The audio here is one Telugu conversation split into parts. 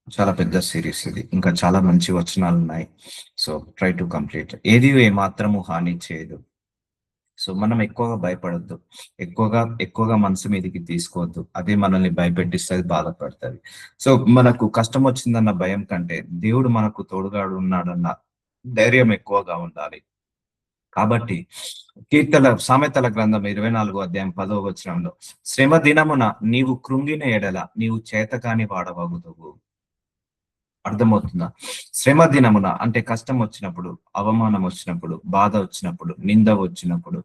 చాలా పెద్ద సిరీస్ ఇది. ఇంకా చాలా మంచి వచనాలున్నాయి. So, try to complete. ఏది ఏమాత్రము హాని చేయదు. సో, మనం ఎక్కువగా భయపడొద్దు. ఎక్కువగా మనసు మీదకి తీసుకోవద్దు. అదే మనల్ని భయపెట్టిస్తది, బాధపడతది. సో, మనకు కష్టమొచ్చిందన్న భయం కంటే, దేవుడు మనకు తోడుగా ఉన్నాడన్న ధైర్యం ఎక్కువగా ఉండాలి. కాబట్టి సామెతల గ్రంథం 24 అధ్యాయం 10వ వచనంలో, శ్రమ దినమున నీవు కృంగిన ఎడల నీవు చేతకాని వాడవగుదువు. అర్థమవుతుందా? శ్రమ దినమున అంటే కష్టం వచ్చినప్పుడు, అవమానం వచ్చినప్పుడు, బాధ వచ్చినప్పుడు, నింద వచ్చినప్పుడు,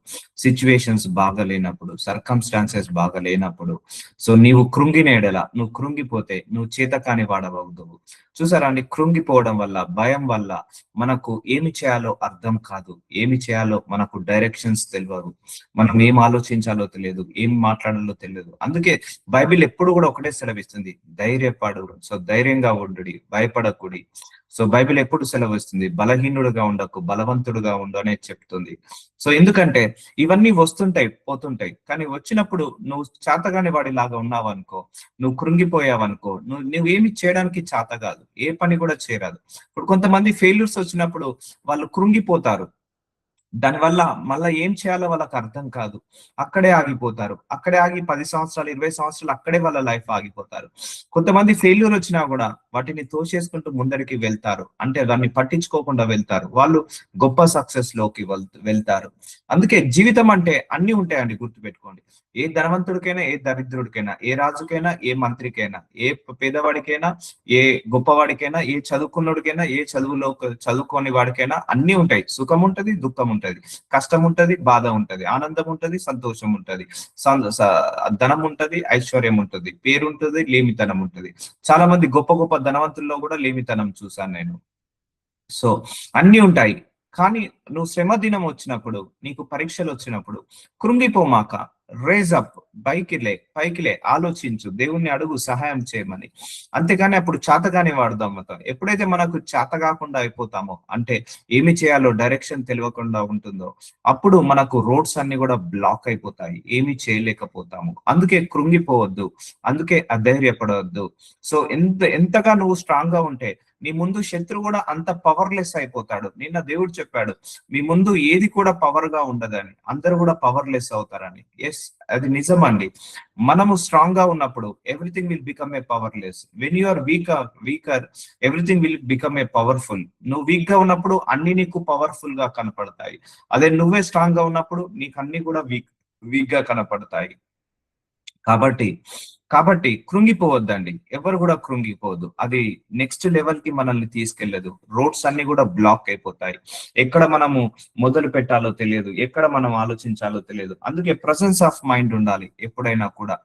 సిచ్యువేషన్స్ బాగాలేనప్పుడు, సర్కమ్స్టాన్సెస్ బాగాలేనప్పుడు, సో నీవు కృంగిన ఎడల, నువ్వు కృంగిపోతే నువ్వు చేతకాని వాడవవుదువు. చూసారా అండి? కృంగిపోవడం వల్ల, భయం వల్ల మనకు ఏమి చేయాలో అర్థం కాదు. ఏమి చేయాలో మనకు డైరెక్షన్స్ తెలవదు. మనం ఏం ఆలోచించాలో తెలియదు. ఏం మాట్లాడాలో తెలియదు. అందుకే బైబిల్ ఎప్పుడు కూడా ఒకటే సెలవిస్తుంది, ధైర్యపడు. సో ధైర్యంగా ఉండుడి, భయపడకుడి. సో బైబిల్ ఎప్పుడు సెలవిస్తుంది, బలహీనుడుగా ఉండకు, బలవంతుడుగా ఉండు అనేది చెప్తుంది. సో ఎందుకంటే ఇవన్నీ వస్తుంటాయి, పోతుంటాయి. కానీ వచ్చినప్పుడు నువ్వు చేతగాని వాడిలాగా ఉన్నావనుకో, నువ్వు కృంగిపోయావనుకో, నువ్వేమి చేయడానికి చేత కాదు, ఏ పని కూడా చేయరాదు. ఇప్పుడు కొంతమంది ఫెయిల్యూర్స్ వచ్చినప్పుడు వాళ్ళు కృంగిపోతారు. దానివల్ల మళ్ళా ఏం చేయాలో వాళ్ళకి అర్థం కాదు. అక్కడే ఆగిపోతారు. అక్కడే ఆగి 10 సంవత్సరాలు, 20 సంవత్సరాలు అక్కడే వాళ్ళ లైఫ్ ఆగిపోతారు. కొంతమంది ఫెయిల్యూర్ వచ్చినా కూడా వాటిని తోసేసుకుంటూ ముందరికి వెళ్తారు. అంటే దాన్ని పట్టించుకోకుండా వెళ్తారు. వాళ్ళు గొప్ప సక్సెస్ లోకి వెళ్తారు. అందుకే జీవితం అంటే అన్ని ఉంటాయండి, గుర్తుపెట్టుకోండి. ఏ ధనవంతుడికైనా, ఏ దరిద్రుడికైనా, ఏ రాజుకైనా, ఏ మంత్రికైనా, ఏ పేదవాడికైనా, ఏ గొప్పవాడికైనా, ఏ చదువుకున్నోడికైనా, ఏ చదువుకోని వాడికైనా అన్ని ఉంటాయి. సుఖం ఉంటది, దుఃఖం ఉంటది, కష్టం ఉంటది, బాధ ఉంటది, ఆనందం ఉంటది, సంతోషం ఉంటది, ధనం ఉంటది, ఐశ్వర్యం ఉంటది, పేరు ఉంటది, లేమితనం ఉంటది. చాలా మంది గొప్ప గొప్ప ధనవంతుల్లో కూడా లేమితనం చూసాను నేను. సో అన్ని ఉంటాయి. కానీ నువ్వు శ్రమ దినం వచ్చినప్పుడు, నీకు పరీక్షలు వచ్చినప్పుడు కృంగిపోమాక, రేజ్ అప్, పైకిలే, ఆలోచించు, దేవుణ్ణి అడుగు సహాయం చేయమని. అంతేగాని అప్పుడు చాతగాని వాడదాం మొత్తం. ఎప్పుడైతే మనకు చేత కాకుండా అయిపోతామో, అంటే ఏమి చేయాలో డైరెక్షన్ తెలియకుండా ఉంటుందో, అప్పుడు మనకు రోడ్స్ అన్ని కూడా బ్లాక్ అయిపోతాయి, ఏమి చేయలేకపోతాము. అందుకే కృంగిపోవద్దు, అందుకే అధైర్యపడవద్దు. సో ఎంతగా నువ్వు స్ట్రాంగ్ గా ఉంటే నీ ముందు శత్రువు కూడా అంత పవర్లెస్ అయిపోతాడు. నిన్న దేవుడు చెప్పాడు, మీ ముందు ఏది కూడా పవర్ గా ఉండదని, అందరూ కూడా పవర్లెస్ అవుతారని. ఎస్, అది నిజం అండి. మనము స్ట్రాంగ్ గా ఉన్నప్పుడు everything will become a powerless. When you are weaker everything will become a powerful. నువ్వు వీక్ గా ఉన్నప్పుడు అన్ని నీకు పవర్ఫుల్ గా కనపడతాయి. అదే నువ్వే స్ట్రాంగ్ గా ఉన్నప్పుడు నీకు అన్ని కూడా వీక్ గా కనపడతాయి. కాబట్టి కాబట్టి కృంగిపోవద్దండి. ఎవరు కూడా కృంగిపోవద్దు. అది నెక్స్ట్ లెవెల్ కి మనల్ని తీసుకెళ్లదు. రోడ్స్ అన్ని కూడా బ్లాక్ అయిపోతాయి. ఎక్కడ మనము మొదలు పెట్టాలో తెలియదు, ఎక్కడ మనం ఆలోచించాలో తెలియదు. అందుకే ప్రెసెన్స్ ఆఫ్ మైండ్ ఉండాలి ఎప్పుడైనా కూడా.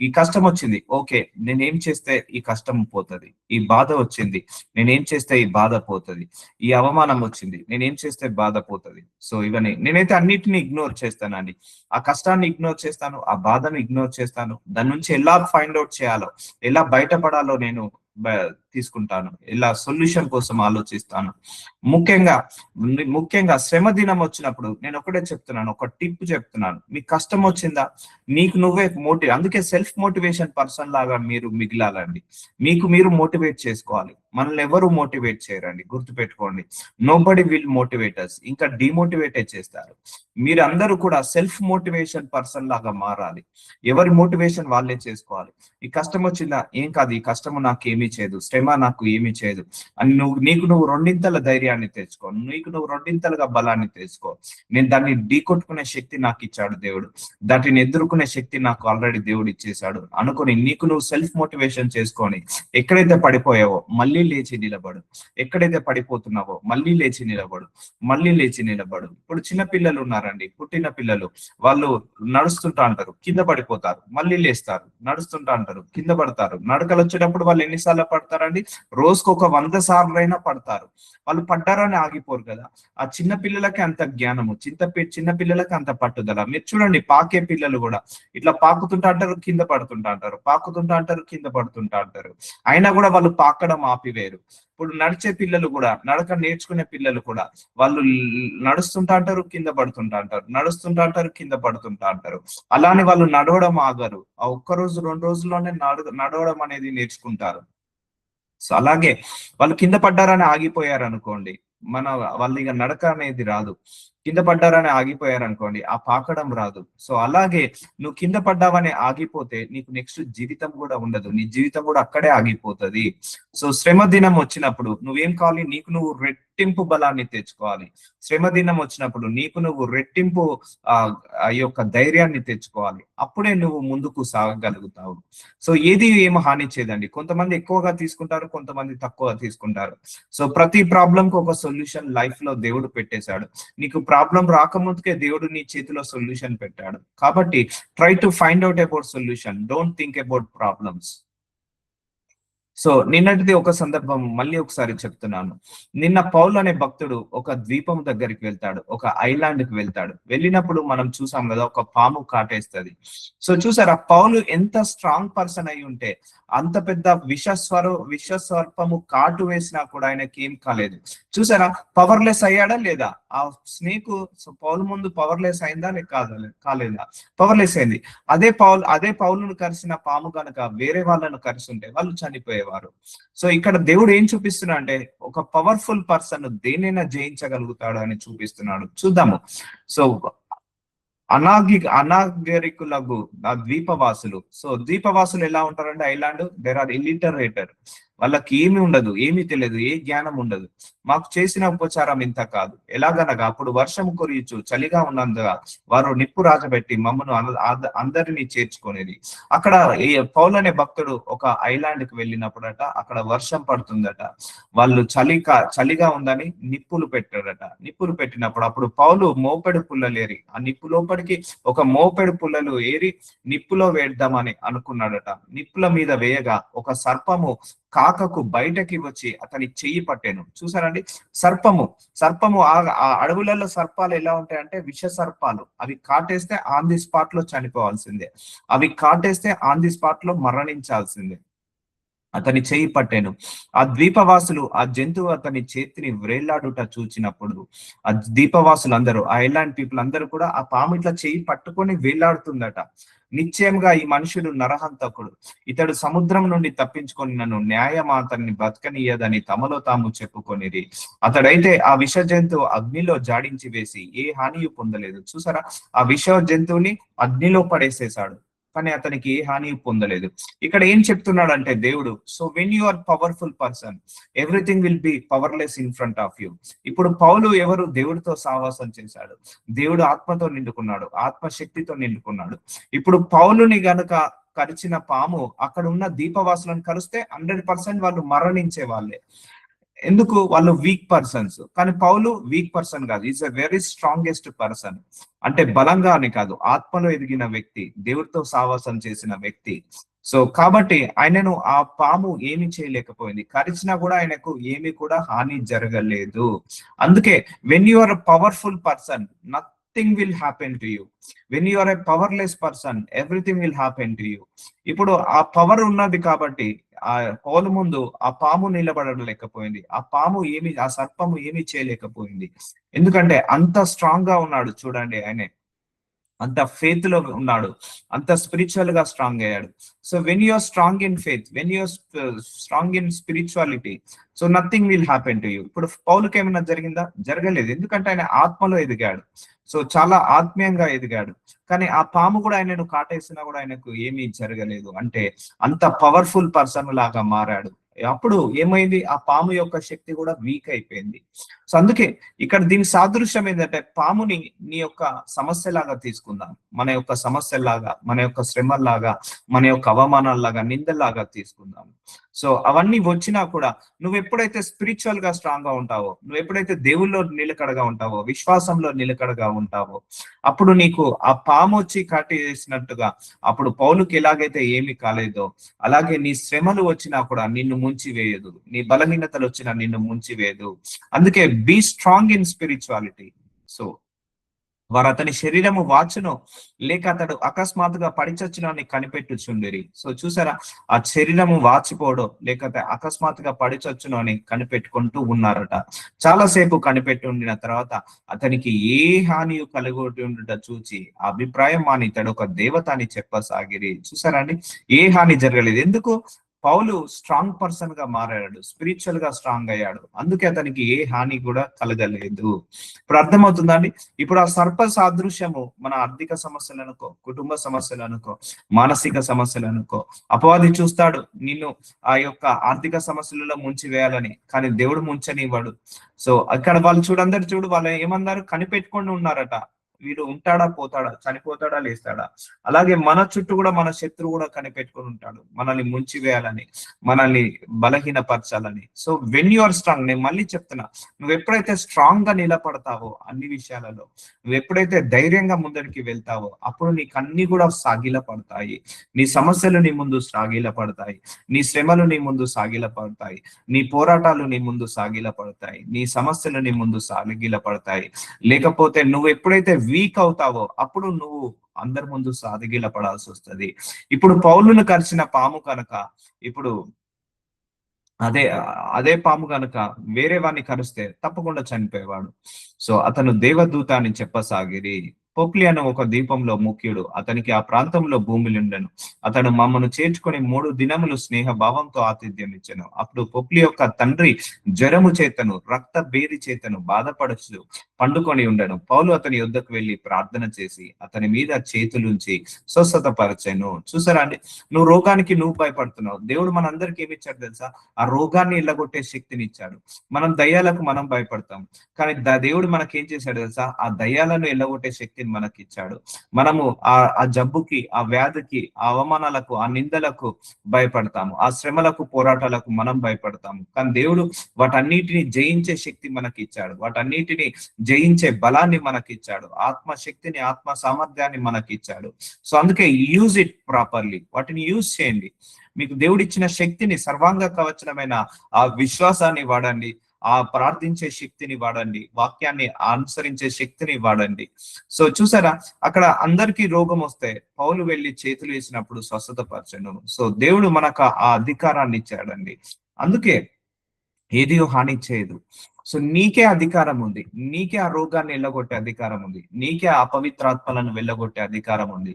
ఈ కష్టం వచ్చింది, ఓకే, నేనేం చేస్తే ఈ కష్టం పోతది. ఈ బాధ వచ్చింది, నేనేం చేస్తే ఈ బాధ పోతది. ఈ అవమానం వచ్చింది, నేనేం చేస్తే బాధ పోతది. సో ఇవన్నీ నేనైతే అన్నిటిని ఇగ్నోర్ చేస్తానండి. ఆ కష్టాన్ని ఇగ్నోర్ చేస్తాను, ఆ బాధను ఇగ్నోర్ చేస్తాను. దాని నుంచి ఎలా ఫైండ్ అవుట్ చేయాలో, ఎలా బయటపడాలో నేను తీసుకుంటాను. ఎలా సొల్యూషన్ కోసం ఆలోచిస్తాను. ముఖ్యంగా ముఖ్యంగా శ్రమ దినం వచ్చినప్పుడు నేను ఒకటే చెప్తున్నాను, ఒక టిప్ చెప్తున్నాను. మీకు కష్టం వచ్చిందా, నీకు నువ్వే అందుకే సెల్ఫ్ మోటివేషన్ పర్సన్ లాగా మీరు మిగిలాలండి. మీకు మీరు మోటివేట్ చేసుకోవాలి. మనల్ని ఎవరు మోటివేట్ చేయరండి, గుర్తుపెట్టుకోండి. Nobody will motivate us. ఇంకా డిమోటివేటే చేస్తారు. మీరందరూ కూడా సెల్ఫ్ మోటివేషన్ పర్సన్ లాగా మారాలి. ఎవరి మోటివేషన్ వాళ్ళే చేసుకోవాలి. ఈ కష్టం వచ్చిందా, ఏం కాదు, ఈ కష్టము నాకు ఏమీ చేయదు, శ్రమ నాకు ఏమీ చేయదు అని నీకు నువ్వు రెండింతల ధైర్యాన్ని తెచ్చుకో, నీకు నువ్వు రెండింతలుగా బలాన్ని తెచ్చుకో. నేను దాన్ని ఢీకొట్టుకునే శక్తి నాకు ఇచ్చాడు దేవుడు, దాటిని ఎదుర్కొనే శక్తి నాకు ఆల్రెడీ దేవుడు ఇచ్చేశాడు అనుకొని నీకు నువ్వు సెల్ఫ్ మోటివేషన్ చేసుకొని ఎక్కడైతే పడిపోయావో మళ్ళీ లేచి నిలబడు. ఎక్కడైతే పడిపోతున్నావో మళ్ళీ లేచి నిలబడు, మళ్ళీ లేచి నిలబడు. ఇప్పుడు చిన్న పిల్లలు ఉన్నారండి, పుట్టిన పిల్లలు, వాళ్ళు నడుస్తుంటా అంటారు, కింద పడిపోతారు, మళ్ళీ లేస్తారు. నడుస్తుంటా అంటారు, కింద పడతారు. నడకలు వచ్చేటప్పుడు వాళ్ళు ఎన్నిసార్లు పడతారండి? రోజుకు ఒక 100 సార్లు అయినా పడతారు. వాళ్ళు పడ్డారని ఆగిపోరు కదా. ఆ చిన్న పిల్లలకి అంత జ్ఞానము, చిన్న పిల్లలకి అంత పట్టుదల. మీరు చూడండి, పాకే పిల్లలు కూడా ఇట్లా పాకుతుంటా అంటారు, కింద పడుతుంటా అంటారు, పాకుతుంటా అంటారు, కింద పడుతుంటా అంటారు. అయినా కూడా వాళ్ళు పాకడం ఆపివేరు. ఇప్పుడు నడిచే పిల్లలు కూడా, నడక నేర్చుకునే పిల్లలు కూడా, వాళ్ళు నడుస్తుంటా అంటారు, కింద పడుతుంటా అంటారు, నడుస్తుంటా అంటారు, కింద పడుతుంటా అంటారు. అలానే వాళ్ళు నడవడం ఆగరు. ఆ ఒక్క రోజు 2 రోజుల్లోనే నడవడం అనేది నేర్చుకుంటారు. సో అలాగే వాళ్ళు కింద పడ్డారని ఆగిపోయారు అనుకోండి, వాళ్ళు ఇక నడక అనేది రాదు. కింద పడ్డారని ఆగిపోయారు అనుకోండి, ఆ పాకడం రాదు. సో అలాగే నువ్వు కింద పడ్డావని ఆగిపోతే నీకు నెక్స్ట్ జీవితం కూడా ఉండదు, నీ జీవితం కూడా అక్కడే ఆగిపోతుంది. సో శ్రమ దినం వచ్చినప్పుడు నువ్వేం కావాలి, నీకు నువ్వు రెట్టింపు బలాన్ని తెచ్చుకోవాలి. శ్రమ దినం వచ్చినప్పుడు నీకు నువ్వు రెట్టింపు ఆ ఆ యొక్క ధైర్యాన్ని తెచ్చుకోవాలి. అప్పుడే నువ్వు ముందుకు సాగగలుగుతావు. సో ఏది ఏమో హాని చేయదండి. కొంతమంది ఎక్కువగా తీసుకుంటారు, కొంతమంది తక్కువ తీసుకుంటారు. సో ప్రతి ప్రాబ్లం కు ఒక సొల్యూషన్ లైఫ్ లో దేవుడు పెట్టేశాడు. నీకు ప్రాబ్లం రాకముందుకే దేవుడు నీ చేతిలో సొల్యూషన్ పెట్టాడు. కాబట్టి try to find out about solution, don't think about problems. So నిన్నటిది ఒక సందర్భం మళ్ళీ ఒకసారి చెప్తున్నాను. నిన్న పౌలు అనే భక్తుడు ఒక ద్వీపం దగ్గరికి వెళ్తాడు, ఒక ఐలాండ్ కి వెళ్తాడు. వెళ్ళినప్పుడు మనం చూసాం కదా, ఒక పాము కాటేస్తుంది. సో చూసారా, పౌలు ఎంత స్ట్రాంగ్ పర్సన్ అయి ఉంటే అంత పెద్ద విషస్వల్పము కాటు వేసినా కూడా ఆయనకి ఏం కాలేదు. చూసారా, పవర్లెస్ అయ్యాడా లేదా? ఆ స్నేక్ పౌలు ముందు పవర్లెస్ అయిందా కాలేదా? పవర్లెస్ అయింది. అదే పౌలును కరిసిన పాము కనుక వేరే వాళ్ళను కరిస్తుంటే వాళ్ళు చనిపోయేవారు. సో ఇక్కడ దేవుడు ఏం చూపిస్తున్నా అంటే, ఒక పవర్ఫుల్ పర్సన్ దేనైనా జయించగలుగుతాడు అని చూపిస్తున్నాడు. చూద్దాము. సో అనాగరికులకు ఆ ద్వీపవాసులు. సో ద్వీపవాసులు ఎలా ఉంటారంటే, ఐలాండ్ దేర్ ఆర్ ఇల్లిటరేటర్. వాళ్ళకి ఏమి ఉండదు, ఏమీ తెలియదు, ఏ జ్ఞానం ఉండదు. మాకు చేసిన ఉపచారం ఇంత కాదు. ఎలాగనగా అప్పుడు వర్షం కురియచ్చు, చలిగా ఉన్నందుగా వారు నిప్పు రాజబెట్టి మమ్మను అందరినీ చేర్చుకునేది. అక్కడ పౌలు అనే భక్తుడు ఒక ఐలాండ్ కి వెళ్ళినప్పుడట, అక్కడ వర్షం పడుతుందట. వాళ్ళు చలిగా ఉందని నిప్పులు పెట్టాడట. నిప్పులు పెట్టినప్పుడు అప్పుడు పౌలు మోపెడు పుల్లలు ఏరి, ఆ నిప్పు లోపలికి ఒక మోపెడు పుల్లలు ఏరి నిప్పులో వేద్దామని అనుకున్నాడట. నిప్పుల మీద వేయగా ఒక సర్పము కాకకు బయటకి వచ్చి అతని చెయ్యి పట్టాను. చూసారండి, సర్పము ఆ అడవులలో సర్పాలు ఎలా ఉంటాయంటే విష సర్పాలు. అవి కాటేస్తే ఆన్ ది స్పాట్ లో చనిపోవాల్సిందే, అవి కాటేస్తే ఆన్ ది స్పాట్ లో మరణించాల్సిందే. అతని చేయి పట్టాను. ఆ ద్వీపవాసులు ఆ జంతువు అతని చేతిని వ్రేలాడుట చూచినప్పుడు ఆ ద్వీపవాసులు అందరూ, ఆ ఐలాండ్ పీపుల్ అందరూ కూడా ఆ పాము ఇట్లా చేయి పట్టుకొని వేలాడుతుందట. నిశ్చయంగా ఈ మనుషుడు నరహంతకుడు, ఇతడు సముద్రం నుండి తప్పించుకొని నన్ను న్యాయమా అతన్ని బతకనీయదని తమలో తాము చెప్పుకొనిది. అతడైతే ఆ విష జంతువు అగ్నిలో జాడించి వేసి ఏ హానియు పొందలేదు. చూసారా, ఆ విష జంతువుని అగ్నిలో పడేసేశాడు, కానీ అతనికి ఏ హాని పొందలేదు. ఇక్కడ ఏం చెప్తున్నాడు అంటే దేవుడు, so when you are powerful person, everything will be powerless in front of you. ఇప్పుడు పౌలు ఎవరు? దేవుడితో సావాసం చేశాడు, దేవుడు ఆత్మతో నిండుకున్నాడు, ఆత్మశక్తితో నిండుకున్నాడు. ఇప్పుడు పౌలుని గనుక కరిచిన పాము అక్కడ ఉన్న దీపవాసులను కరిస్తే 100% వాళ్ళు మరణించే వాళ్ళే. ఎందుకు? వాళ్ళు వీక్ పర్సన్స్. కానీ పౌలు వీక్ పర్సన్ కాదు, is a very strongest person. అంటే బలంగా అని కాదు, ఆత్మలో ఎదిగిన వ్యక్తి, దేవుడితో సావాసం చేసిన వ్యక్తి. సో కాబట్టి ఆయనను ఆ పాము ఏమి చేయలేకపోయింది, కరిచినా కూడా ఆయనకు ఏమి కూడా హాని జరగలేదు. అందుకే when you are a powerful person, nothing will happen to you. When you are a powerless person, everything will happen to you. ఇప్పుడు ఆ పవర్ ఉన్నది కాబట్టి ఆ పౌలు ముందు ఆ పాము నిలబడలేకపోయింది, ఆ సర్పము ఏమీ చేయలేకపోయింది. ఎందుకంటే అంత స్ట్రాంగ్ గా ఉన్నాడు. చూడండి, ఆయనే అంత ఫెయిత్ లో ఉన్నాడు, అంత స్పిరిచువల్ గా స్ట్రాంగ్ అయ్యాడు. So when you're strong in faith, when you're strong in spirituality, so nothing will happen to you. ఇప్పుడు పౌలుకి ఏమైనా జరిగిందా? జరగలేదు, ఎందుకంటే ఆయన ఆత్మలో ఎదిగాడు. సో చాలా ఆత్మీయంగా ఎదిగాడు. కానీ ఆ పాము కూడా ఆయనను కాటేసినా కూడా ఆయనకు ఏమీ జరగలేదు. అంటే అంత పవర్ఫుల్ పర్సన్ లాగా మారాడు. అప్పుడు ఏమైంది? ఆ పాము యొక్క శక్తి కూడా వీక్ అయిపోయింది. సో అందుకే ఇక్కడ దీని సాదృశ్యం ఏంటంటే, పాముని నీ యొక్క సమస్యలాగా తీసుకుందాం, మన యొక్క సమస్యలాగా, మన యొక్క శ్రమలాగా, మన యొక్క అవమానాల్లాగా, నిందలాగా తీసుకుందాం. సో అవన్నీ వచ్చినా కూడా నువ్వు ఎప్పుడైతే స్పిరిచువల్ గా స్ట్రాంగ్ గా ఉంటావో, నువ్వు ఎప్పుడైతే దేవుల్లో నిలకడగా ఉంటావో, విశ్వాసంలో నిలకడగా ఉంటావో, అప్పుడు నీకు ఆ పాము వచ్చి కాటేసినట్టుగా అప్పుడు పౌలుకి ఎలాగైతే ఏమి కాలేదో, అలాగే నీ శ్రమలు వచ్చినా కూడా నిన్ను ముంచి వేయదు, నీ బలహీనతలు వచ్చినా నిన్ను ముంచి వేయదు. అందుకే be strong in spirituality. So వారు అతని శరీరము వాచును లేక అతడు అకస్మాత్తుగా పడిచచ్చును అని కనిపెట్టుచుండిరి. సో చూసారా, ఆ శరీరము వాచిపోవడం లేక అకస్మాత్తుగా పడిచచ్చును అని కనిపెట్టుకుంటూ ఉన్నారట. చాలాసేపు కనిపెట్టి ఉండిన తర్వాత అతనికి ఏ హాని కలిగి ఉండుట చూచి అభిప్రాయం మాని ఇతడు ఒక దేవత అని చెప్పసాగిరి. చూసారా అండి, ఏ హాని జరగలేదు. ఎందుకు? పౌలు స్ట్రాంగ్ పర్సన్ గా మారాడు, స్పిరిచువల్ గా స్ట్రాంగ్ అయ్యాడు. అందుకే అతనికి ఏ హాని కూడా కలగలేదు. ఇప్పుడు అర్థమవుతుందండి. ఇప్పుడు ఆ సర్ప సాదృశ్యము మన ఆర్థిక సమస్యలనుకో, కుటుంబ సమస్యలనుకో, మానసిక సమస్యలనుకో, అపవాది చూస్తాడు నిన్ను ఆ యొక్క ఆర్థిక సమస్యలలో ముంచి వేయాలని, కానీ దేవుడు ముంచనివ్వడు. సో అక్కడ వాళ్ళు చూడందరు చూడు, వాళ్ళు ఏమన్నారు, కనిపెట్టుకొని ఉన్నారట, వీడు ఉంటాడా పోతాడా, చనిపోతాడా లేస్తాడా. అలాగే మన చుట్టూ కూడా మన శత్రువు కూడా కనిపెట్టుకొని ఉంటాడు, మనల్ని ముంచివేయాలని, మనల్ని బలహీనపరచాలని. So when you are strong, నేను మళ్ళీ చెప్తున్నా, నువ్వు ఎప్పుడైతే స్ట్రాంగ్ గా నిలబడతావో అన్ని విషయాలలో, నువ్వు ఎప్పుడైతే ధైర్యంగా ముందరికి వెళ్తావో, అప్పుడు నీకు అన్ని కూడా సాగిల పడతాయి. నీ సమస్యలు నీ ముందు సాగిల పడతాయి, నీ శ్రమలు నీ ముందు సాగిల పడతాయి, నీ పోరాటాలు నీ ముందు సాగిల పడతాయి, నీ సమస్యలు నీ ముందు సాగిల పడతాయి. లేకపోతే నువ్వు ఎప్పుడైతే వీక్ అవుతావో అప్పుడు నువ్వు అందరి ముందు సాగిల పడాల్సి వస్తుంది. ఇప్పుడు పౌలును కరిచిన పాము కనుక, ఇప్పుడు అదే అదే పాము కనుక వేరే వాడిని కరిస్తే తప్పకుండా చనిపోయేవాడు. సో అతను దేవదూత అని చెప్పసాగిరి. పొప్లి అనే ఒక దీపంలో ముఖ్యుడు, అతనికి ఆ ప్రాంతంలో భూమిలుండెను. అతడు మమ్మను చేర్చుకొని 3 దినములు స్నేహ భావంతో ఆతిథ్యం ఇచ్చెను. అప్పుడు పొప్లి యొక్క తండ్రి జ్వరము చేతను రక్త బేరి చేతను బాధపడుచు పండుకొని ఉండను. పౌలు అతని యుద్ధకు వెళ్లి ప్రార్థన చేసి అతని మీద చేతులుంచి స్వస్థత పరిచెను. చూసారా అండి, నువ్వు రోగానికి నువ్వు భయపడుతున్నావు, దేవుడు మనందరికి ఏమి ఇచ్చాడు తెలుసా? ఆ రోగాన్ని ఎల్లగొట్టే శక్తిని ఇచ్చాడు. మనం దయ్యాలకు మనం భయపడతాం, కానీ దేవుడు మనకేం చేశాడు తెలుసా? ఆ దయ్యాలను ఎల్లగొట్టే శక్తిని మనకి ఇచ్చాడు. మనము ఆ జబ్బుకి, ఆ వ్యాధికి, ఆ అవమానాలకు, ఆ నిందలకు భయపడతాము, ఆ శ్రమలకు, పోరాటాలకు మనం భయపడతాము. కానీ దేవుడు వాటన్నిటిని జయించే శక్తి మనకి ఇచ్చాడు, వాటన్నిటిని జయించే బలాన్ని మనకి ఇచ్చాడు, ఆత్మ శక్తిని, ఆత్మ సామర్థ్యాన్ని మనకి ఇచ్చాడు. సో అందుకే యూజ్ ఇట్ ప్రాపర్లీ, వాటిని యూజ్ చేయండి. మీకు దేవుడిచ్చిన శక్తిని, సర్వాంగ కవచనమైన ఆ విశ్వాసాన్ని వాడండి, ఆ ప్రార్థించే శక్తిని వాడండి, వాక్యాన్ని అనుసరించే శక్తిని వాడండి. సో చూసారా, అక్కడ అందరికీ రోగం వస్తే పౌలు వెళ్లి చేతులు వేసినప్పుడు స్వస్థత పరచను. సో దేవుడు మనకు ఆ అధికారాన్ని ఇచ్చాడండి. అందుకే ఏది హాని చేయదు. సో నీకే అధికారం ఉంది, నీకే ఆ రోగాన్ని వెళ్ళగొట్టే అధికారం ఉంది, నీకే ఆ అపవిత్రాత్మలను వెళ్ళగొట్టే అధికారం ఉంది,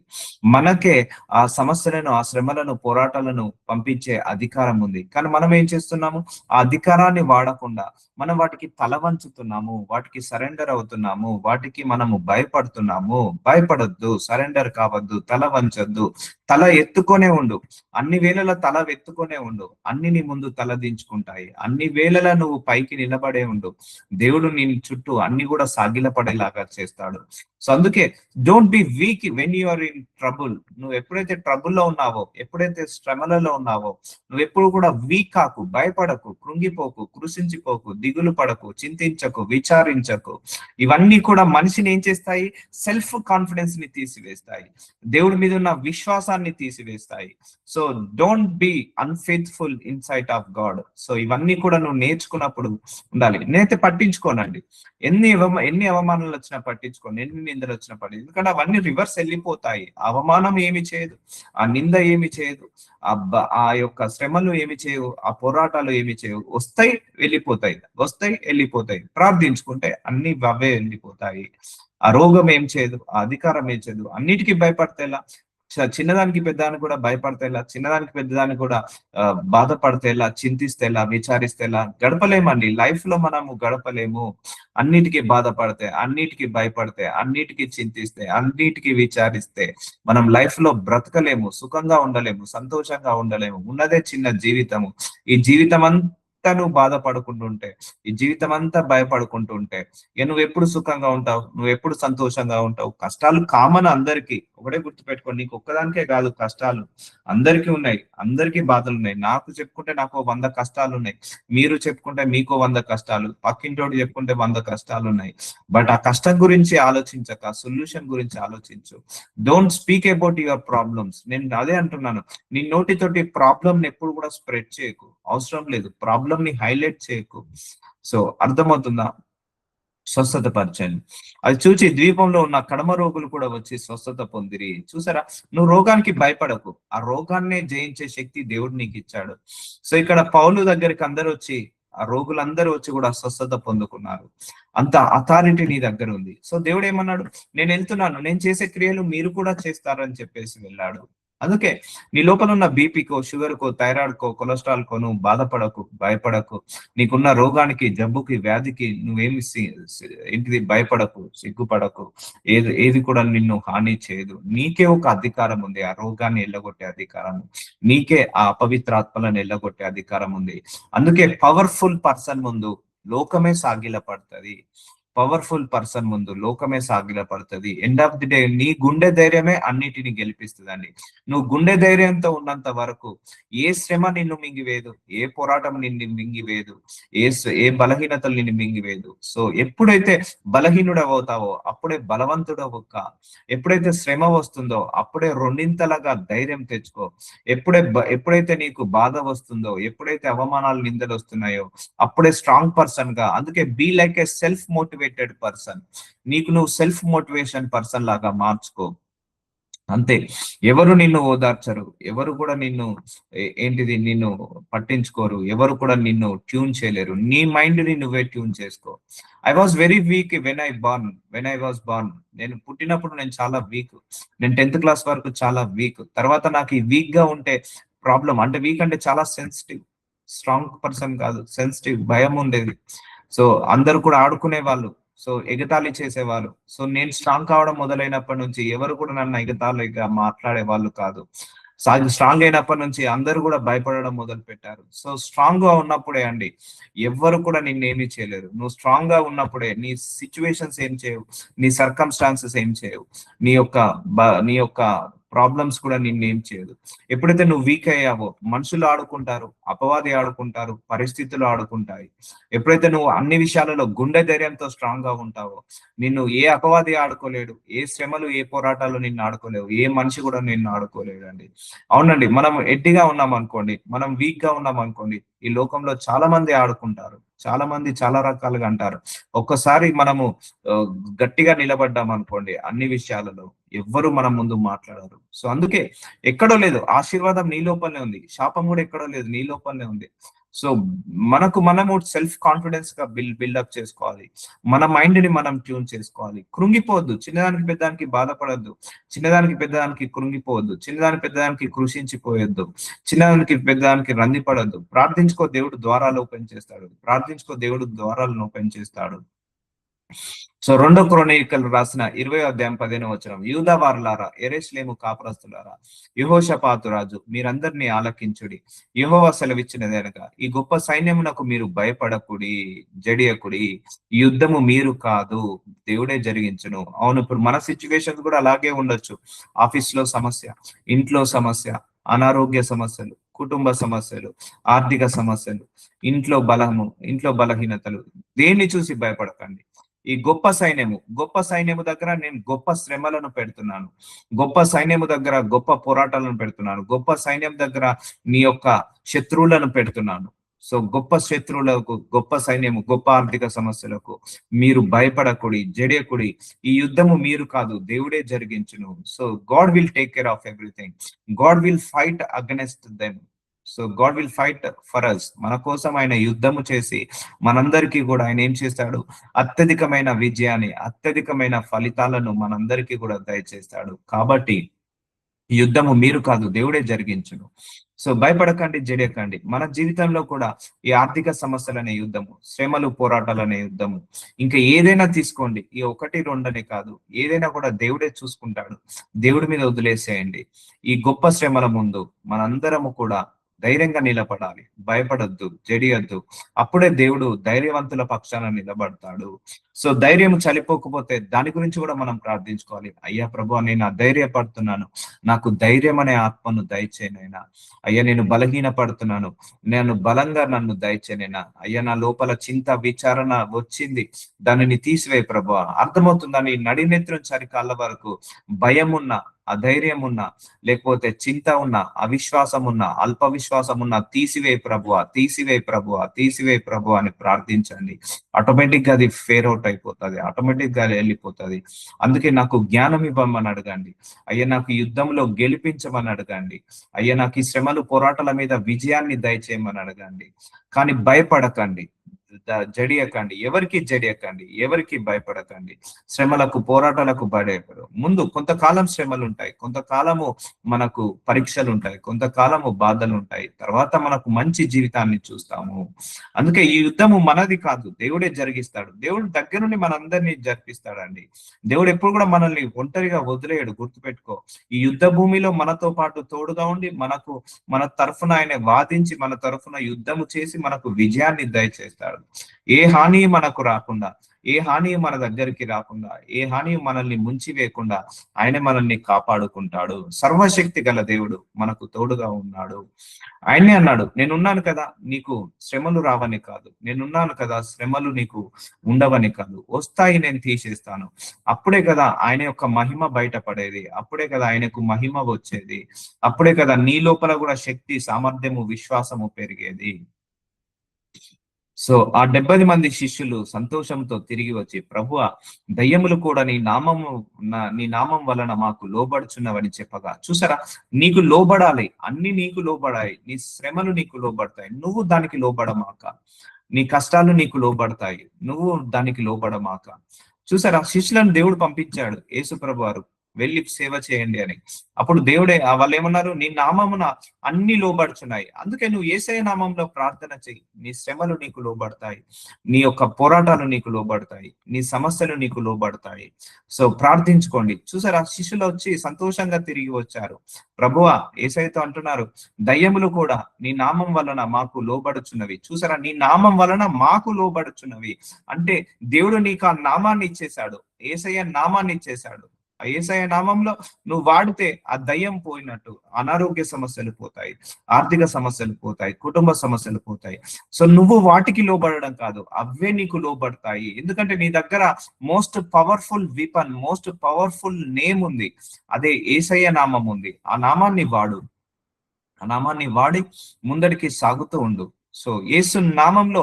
మనకే ఆ సమస్యలను, ఆ శ్రమలను, పోరాటాలను పంపించే అధికారం ఉంది. కానీ మనం ఏం చేస్తున్నాము? ఆ అధికారాన్ని వాడకుండా మనం వాటికి తల వంచుతున్నాము, వాటికి సరెండర్ అవుతున్నాము, వాటికి మనము భయపడుతున్నాము. భయపడొద్దు, సరెండర్ కావద్దు, తల వంచొద్దు, తల ఎత్తుకొనే ఉండు. అన్ని వేళల తల ఎత్తుకొనే ఉండు, అన్ని నీ ముందు తల దించుకుంటాయి. అన్ని వేళల నువ్వు పైకి నిలబడే ఉండు, దేవుడు నీ చుట్టూ అన్ని కూడా సాగిల పడేలాగా చేస్తాడు. సో అందుకే don't be weak when you are in trouble. నువ్వు ఎప్పుడైతే ట్రబుల్లో ఉన్నావో, ఎప్పుడైతే శ్రమలలో ఉన్నావో, నువ్వు ఎప్పుడు కూడా వీక్ కాకు, భయపడకు, కృంగిపోకు, కృషించిపోకు, దిగులు పడకు, చింతించకు, విచారించకు. ఇవన్నీ కూడా మనిషిని ఏం చేస్తాయి? సెల్ఫ్ కాన్ఫిడెన్స్ ని తీసివేస్తాయి, దేవుడి మీద ఉన్న విశ్వాసాన్ని తీసివేస్తాయి. So don't be unfaithful in sight of God. So ఇవన్నీ కూడా నువ్వు నేర్చుకున్నప్పుడు ఉండాలి. నేనైతే పట్టించుకోనండి, ఎన్ని అవమానాలు వచ్చినా పట్టించుకోండి, ఎన్ని నిందలు వచ్చినా పట్టి, ఎందుకంటే అవన్నీ రివర్స్ వెళ్ళిపోతాయి. అవమానం ఏమి చేయదు, ఆ నింద ఏమి చేయదు, ఆ యొక్క శ్రమలు ఏమి చేయవు, ఆ పోరాటాలు ఏమి చేయవు. వస్తాయి వెళ్ళిపోతాయి, వస్తాయి వెళ్ళిపోతాయి. ప్రార్థించుకుంటే అన్ని అవే వెళ్ళిపోతాయి. ఆ రోగం ఏం చేయదు, ఆ అధికారం ఏం చేయదు. అన్నిటికీ భయపడతేలా, చిన్నదానికి పెద్దదానికి కూడా భయపడతేలా, చిన్నదానికి పెద్దదానికి కూడా బాధపడతేలా, చింతిస్తేలా, విచారిస్తేలా గడపలేమండి. లైఫ్ లో మనము గడపలేము. అన్నిటికీ బాధపడితే, అన్నిటికీ భయపడితే, అన్నిటికీ చింతిస్తే, అన్నిటికీ విచారిస్తే మనం లైఫ్ లో బ్రతకలేము, సుఖంగా ఉండలేము, సంతోషంగా ఉండలేము. ఉన్నదే చిన్న జీవితము. ఈ జీవితం నువ్వు బాధపడుకుంటుంటే, ఈ జీవితం అంతా భయపడుకుంటుంటే, నువ్వు ఎప్పుడు సుఖంగా ఉంటావు? నువ్వు ఎప్పుడు సంతోషంగా ఉంటావు? కష్టాలు కామన్ అందరికీ. ఒకటే గుర్తుపెట్టుకో, నీకు ఒక్కదానికే కాదు కష్టాలు, అందరికీ ఉన్నాయి, అందరికీ బాధలు ఉన్నాయి. నాకు చెప్పుకుంటే నాకు 100 కష్టాలు ఉన్నాయి, మీరు చెప్పుకుంటే మీకు 100 కష్టాలు, పక్కింటోడు చెప్పుకుంటే 100 కష్టాలు ఉన్నాయి. బట్ ఆ కష్టం గురించి ఆలోచించక సొల్యూషన్ గురించి ఆలోచించు. Don't speak about your problems. నేను అదే అంటున్నాను, నీ నోటితోటి ప్రాబ్లమ్ ని ఎప్పుడు కూడా స్ప్రెడ్ చేయకు, అవసరం లేదు. ప్రాబ్లమ్ ని హైలైట్ చేయకు. సో అర్థమవుతుందా? స్వస్థత పరిచయం. అది చూచి ద్వీపంలో ఉన్న కడమ రోగులు కూడా వచ్చి స్వస్థత పొందిరి. చూసారా, నువ్వు రోగానికి భయపడకు, ఆ రోగాన్నే జయించే శక్తి దేవుడు నీకు ఇచ్చాడు. సో ఇక్కడ పౌలు దగ్గరికి అందరూ వచ్చి, ఆ రోగులందరూ వచ్చి కూడా స్వస్థత పొందుకున్నారు. అంత అథారిటీ నీ దగ్గర ఉంది. సో దేవుడు ఏమన్నాడు? నేను వెళ్తున్నాను, నేను చేసే క్రియలు మీరు కూడా చేస్తారని చెప్పేసి వెళ్ళాడు. అందుకే నీ లోపల ఉన్న బీపీకో, షుగర్కో, థైరాయిడ్కో, కొలెస్ట్రాల్కో నువ్వు బాధపడకు, భయపడకు. నీకున్న రోగానికి, జబ్బుకి, వ్యాధికి నువ్వేమి ఏంటిది భయపడకు, సిగ్గుపడకు. ఏది ఏది కూడా నిన్ను హాని చేయదు. నీకే ఒక అధికారం ఉంది, ఆ రోగాన్ని ఎల్లగొట్టే అధికారం. నీకే ఆ అపవిత్రాత్మలను ఎల్లగొట్టే అధికారం ఉంది. అందుకే పవర్ఫుల్ పర్సన్ ముందు లోకమే సాగిల పడుతుంది. పవర్ఫుల్ పర్సన్ ముందు లోకమే సాగిల పడుతుంది. ఎండ్ ఆఫ్ ది డే నీ గుండె ధైర్యమే అన్నిటిని గెలిపిస్తుందండి. నువ్వు గుండె ధైర్యంతో ఉన్నంత వరకు ఏ శ్రమ నిన్ను మింగివేదు, ఏ పోరాటం నిన్ను మింగివేదు, ఏ బలహీనతలు నిన్ను మింగివేదు. సో ఎప్పుడైతే బలహీనుడవుతావో అప్పుడే బలవంతుడవుక. ఎప్పుడైతే శ్రమ వస్తుందో అప్పుడే రెండింతలుగా ధైర్యం తెచ్చుకో. ఎప్పుడైతే నీకు బాధ వస్తుందో, ఎప్పుడైతే అవమానాలు, నిందలు వస్తున్నాయో అప్పుడే స్ట్రాంగ్ పర్సన్ గా. అందుకే be like a self motivated person. నీకు నువ్వు సెల్ఫ్ మోటివేషన్ పర్సన్ లాగా మార్చుకో. అంతే. ఎవరు నిన్ను ఓదార్చరు, ఎవరు కూడా నిన్ను నిన్ను పట్టించుకోరు, ఎవరు కూడా నిన్ను ట్యూన్ చేయలేరు. నీ మైండ్ ని నువ్వే ట్యూన్ చేసుకో. I was very weak when I was born. నేను పుట్టినప్పుడు నేను చాలా వీక్. నేను 10th క్లాస్ వరకు చాలా వీక్. తర్వాత నాకు ఈ వీక్ గా ఉంటే ప్రాబ్లం అంటే, వీక్ అంటే చాలా సెన్సిటివ్, స్ట్రాంగ్ పర్సన్ కాదు, సెన్సిటివ్, భయం ఉండేది. సో అందరు కూడా ఆడుకునే వాళ్ళు, సో ఎగతాళి చేసేవాళ్ళు. సో నేను స్ట్రాంగ్ కావడం మొదలైనప్పటి నుంచి ఎవరు కూడా నన్ను ఎగతాళిగా మాట్లాడే వాళ్ళు కాదు. స్ట్రాంగ్ అయినప్పటి నుంచి అందరూ కూడా భయపడడం మొదలు పెట్టారు. సో స్ట్రాంగ్ గా ఉన్నప్పుడే అండి ఎవ్వరు కూడా నిన్నేమీ చేయలేరు. నువ్వు స్ట్రాంగ్ గా ఉన్నప్పుడే నీ సిచ్యువేషన్స్ ఏం చేయవు, నీ సర్కమ్స్టాన్సెస్ ఏం చేయవు, నీ యొక్క ప్రాబ్లమ్స్ కూడా నిన్నేం చేయదు. ఎప్పుడైతే నువ్వు వీక్ అయ్యావో మనుషులు ఆడుకుంటారు, అపవాది ఆడుకుంటారు, పరిస్థితులు ఆడుకుంటాయి. ఎప్పుడైతే నువ్వు అన్ని విషయాలలో గుండె ధైర్యంతో స్ట్రాంగ్ గా ఉంటావో నిన్ను ఏ అపవాది ఆడుకోలేడు, ఏ శ్రమలు, ఏ పోరాటాలు నిన్ను ఆడుకోలేవు, ఏ మనిషి కూడా నిన్ను ఆడుకోలేడు అండి. అవునండి, మనం ఎడ్డిగా ఉన్నాం అనుకోండి, మనం వీక్ గా ఉన్నాం అనుకోండి, ఈ లోకంలో చాలా మంది ఆడుకుంటారు, చాలా మంది చాలా రకాలుగా అంటారు. ఒక్కసారి మనము గట్టిగా నిలబడ్డాం అనుకోండి అన్ని విషయాలలో, ఎవ్వరు మన ముందు మాట్లాడరు. సో అందుకే ఎక్కడో లేదు ఆశీర్వాదం నీ లోపలనే ఉంది, శాపం కూడా ఎక్కడో లేదు నీ లోపలనే ఉంది. సో మనము సెల్ఫ్ కాన్ఫిడెన్స్ గా బిల్డప్ చేసుకోవాలి. మన మైండ్ ని మనం ట్యూన్ చేసుకోవాలి. కృంగిపోవద్దు, చిన్నదానికి పెద్దదానికి బాధపడద్దు, చిన్నదానికి పెద్దదానికి కృంగిపోవద్దు, చిన్నదానికి పెద్దదానికి కృషించిపోయొద్దు, చిన్నదానికి పెద్దదానికి రందిపడద్దు. ప్రార్థించుకో, దేవుడు ద్వారాలు ఓపెన్ చేస్తాడు. ప్రార్థించుకో, దేవుడు ద్వారాలను ఓపెన్ చేస్తాడు. సో 2 క్రోనికలు రాసిన 20వ అధ్యాయం 15వ వచనం, యూదా వారలారా, యెరూషలేము కాపురస్తులారా, యెహోషాపాతు రాజు మీరందరినీ ఆలకించుడి. యెహోవా సెలవిచ్చినదనగా, ఈ గొప్ప సైన్యమునకు మీరు భయపడకుడి, జడియకుడి. ఈ యుద్ధము మీరు కాదు, దేవుడే జరిగించును. అవును, ఇప్పుడు మన సిచ్యువేషన్స్ కూడా అలాగే ఉండొచ్చు. ఆఫీస్ లో సమస్య, ఇంట్లో సమస్య, అనారోగ్య సమస్యలు, కుటుంబ సమస్యలు, ఆర్థిక సమస్యలు, ఇంట్లో బలహీనతలు. దేన్ని చూసి భయపడకండి. ఈ గొప్ప సైన్యము దగ్గర నేను గొప్ప శ్రమలను పెడుతున్నాను, గొప్ప సైన్యము దగ్గర గొప్ప పోరాటాలను పెడుతున్నాను, గొప్ప సైన్యం దగ్గర నీ యొక్క శత్రువులను పెడుతున్నాను. సో గొప్ప శత్రువులకు, గొప్ప సైన్యము, గొప్ప ఆర్థిక సమస్యలకు మీరు భయపడకుడి, జడియకుడి. ఈ యుద్ధము మీరు కాదు, దేవుడే జరిగించును. So God will take care of everything. God will fight against them. So God will fight for us. మన కోసం ఆయన యుద్ధము చేసి మనందరికీ కూడా ఆయన ఏం చేస్తాడు, అత్యధికమైన విజయాన్ని, అత్యధికమైన ఫలితాలను మనందరికీ కూడా దయచేస్తాడు. కాబట్టి యుద్ధము మీరు కాదు, దేవుడే జరిగించును. సో భయపడకండి, జడియకండి. మన జీవితంలో కూడా ఈ ఆర్థిక సమస్యలనే యుద్ధము, శ్రమలు, పోరాటాలనే యుద్ధము, ఇంకా ఏదైనా తీసుకోండి, ఈ 1-2 కాదు, ఏదైనా కూడా దేవుడే చూసుకుంటాడు. దేవుడి మీద వదిలేసేయండి. ఈ గొప్ప శ్రమల ముందు మనందరము కూడా ధైర్యంగా నిలబడాలి. భయపడొద్దు, జడియొద్దు. అప్పుడే దేవుడు ధైర్యవంతుల పక్షాన నిలబడతాడు. సో ధైర్యం చలిపోకపోతే దాని గురించి కూడా మనం ప్రార్థించుకోవాలి. అయ్యా ప్రభువా, నేను అధైర్యపడుతున్నాను, నాకు ధైర్యం అనే ఆత్మను దయచేయనైనా. అయ్యా నేను బలహీన పడుతున్నాను, నన్ను దయచేయనైనా. అయ్యా నా లోపల చింత, విచారణ వచ్చింది, దానిని తీసివేయి ప్రభువా. అర్థమవుతుందా? నీ నడినెత్తున చరికాళ్ళ వరకు భయం ఉన్నా, అధైర్యం ఉన్నా, లేకపోతే చింత ఉన్నా, అవిశ్వాసం ఉన్నా, అల్ప విశ్వాసం ఉన్నా, తీసివేయి ప్రభువా, తీసివేయి ప్రభువా, తీసివేయి ప్రభువా అని ప్రార్థించండి. ఆటోమేటిక్ గా అది ఫేర్ అవుట్ అయిపోతుంది, ఆటోమేటిక్ గా వెళ్ళిపోతుంది. అందుకే నాకు జ్ఞానం ఇవ్వమని అడగండి. అయ్యా నాకు యుద్ధంలో గెలిపించమని అడగండి. అయ్యా నాకు ఈ శ్రమలు, పోరాటాల మీద విజయాన్ని దయచేయమని అడగండి. కానీ భయపడకండి. జడియకండి, ఎవరికి జడియకండి, ఎవరికి భయపడకండి. శ్రమలకు పోరాటాలకు భయపడరు. ముందు కొంతకాలం శ్రమలు ఉంటాయి, కొంతకాలము మనకు పరీక్షలు ఉంటాయి, కొంతకాలము బాధలు ఉంటాయి, తర్వాత మనకు మంచి జీవితాన్ని చూస్తాము. అందుకే ఈ యుద్ధము మనది కాదు, దేవుడే జరిగిస్తాడు. దేవుడు దగ్గర నుండి మనందరినీ జరిపిస్తాడండి. దేవుడు ఎప్పుడు కూడా మనల్ని ఒంటరిగా వదిలేయడు, గుర్తుపెట్టుకో. ఈ యుద్ధ భూమిలో మనతో పాటు తోడుగా ఉండి మన తరఫున ఆయన వాదించి మన తరఫున యుద్ధము చేసి మనకు విజయాన్ని దయచేస్తాడు. ఏ హాని మనకు రాకుండా, ఏ హాని మన దగ్గరికి రాకుండా, ఏ హాని మనల్ని ముంచి వేయకుండా ఆయన మనల్ని కాపాడుకుంటాడు. సర్వశక్తి గల దేవుడు మనకు తోడుగా ఉన్నాడు. ఆయనే అన్నాడు, నేనున్నాను కదా నీకు శ్రమలు రావని కాదు, నేనున్నాను కదా శ్రమలు నీకు ఉండవని కాదు, వస్తాయి, నేను తీసేస్తాను. అప్పుడే కదా ఆయన యొక్క మహిమ బయటపడేది, అప్పుడే కదా ఆయనకు మహిమ వచ్చేది, అప్పుడే కదా నీ లోపల కూడా శక్తి, సామర్థ్యము, విశ్వాసము పెరిగేది. సో ఆ 70 మంది శిష్యులు సంతోషంతో తిరిగి వచ్చి, ప్రభువా, దయ్యములు కూడా నీ నామం వలన మాకు లోబడుచున్నవని చెప్పగా, చూసారా, నీకు లోబడాలి, అన్ని నీకు లోబడాయి, నీ శ్రమలు నీకు లోబడతాయి, నువ్వు దానికి లోబడమాక. నీ కష్టాలు నీకు లోబడతాయి, నువ్వు దానికి లోబడమాక. చూసారా, శిష్యులను దేవుడు పంపించాడు, యేసు ప్రభు వారు వెళ్ళి సేవ చేయండి అని. అప్పుడు దేవుడే వాళ్ళు ఏమన్నారు, నీ నామమున అన్ని లోబడుచున్నాయి. అందుకే నువ్వు యేసయ్య నామంలో ప్రార్థన చెయ్యి, నీ శ్రమలు నీకు లోబడతాయి, నీ యొక్క పోరాటాలు నీకు లోబడతాయి, నీ సమస్యలు నీకు లోబడతాయి. సో ప్రార్థించుకోండి. చూసారా, శిష్యులు వచ్చి సంతోషంగా తిరిగి వచ్చారు. ప్రభువా, యేసయ్యతో అంటున్నారు, దయ్యములు కూడా నీ నామం వలన మాకు లోబడుచున్నవి. చూసారా, నీ నామం వలన మాకు లోబడుచున్నవి అంటే దేవుడు నీకు ఆ నామాన్ని ఇచ్చేశాడు, యేసయ్య నామాన్ని ఇచ్చేశాడు. ఆ యేసయ్య నామంలో నువ్వు వాడితే ఆ దయ్యం పోయినట్టు, అనారోగ్య సమస్యలు పోతాయి, ఆర్థిక సమస్యలు పోతాయి, కుటుంబ సమస్యలు పోతాయి. సో నువ్వు వాటికి లోబడడం కాదు, అవే నీకు లోబడతాయి. ఎందుకంటే నీ దగ్గర most powerful weapon, most powerful name ఉంది, అదే యేసయ్య నామం ఉంది. ఆ నామాన్ని వాడు, ఆ నామాన్ని వాడి ముందడికి సాగుతూ ఉండు. సో యేసు నామంలో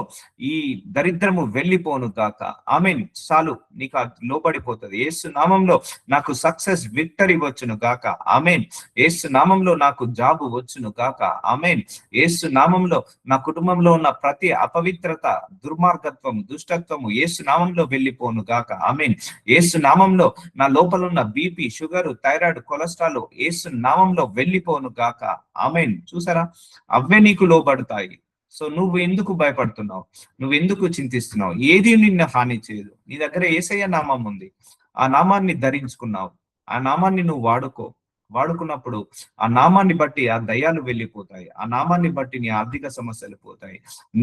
ఈ దరిద్రము వెళ్ళిపోను గాక. ఆమేన్. చాలు, నీకు లోబడిపోతుంది. యేసు నామంలో నాకు సక్సెస్, విక్టరీ వచ్చును గాక. ఆమేన్. యేసు నామంలో నాకు జాబు వచ్చును గాక. ఆమేన్. యేసు నామంలో నా కుటుంబంలో ఉన్న ప్రతి అపవిత్రత, దుర్మార్గత్వం, దుష్టత్వము యేసు నామంలో వెళ్ళిపోను గాక. ఆమేన్. యేసు నామంలో నా లోపల ఉన్న బీపీ, షుగర్, థైరాయిడ్, కొలెస్ట్రాల్ యేసు నామంలో వెళ్ళిపోను గాక. ఆమేన్. చూసారా, అవే నీకు లోబడతాయి. సో నువ్వు ఎందుకు భయపడుతున్నావు, నువ్వు ఎందుకు చింతిస్తున్నావు? ఏది నిన్ను హాని చేయదు. నీ దగ్గర యేసయ్య నామం ఉంది, ఆ నామాన్ని ధరించుకున్నావు, ఆ నామాన్ని నువ్వు వాడుకున్నప్పుడు ఆ నామాన్ని బట్టి ఆ దయ్యాలు వెళ్ళిపోతాయి, ఆ నామాన్ని బట్టి నీ ఆర్థిక సమస్యలు పోతాయి.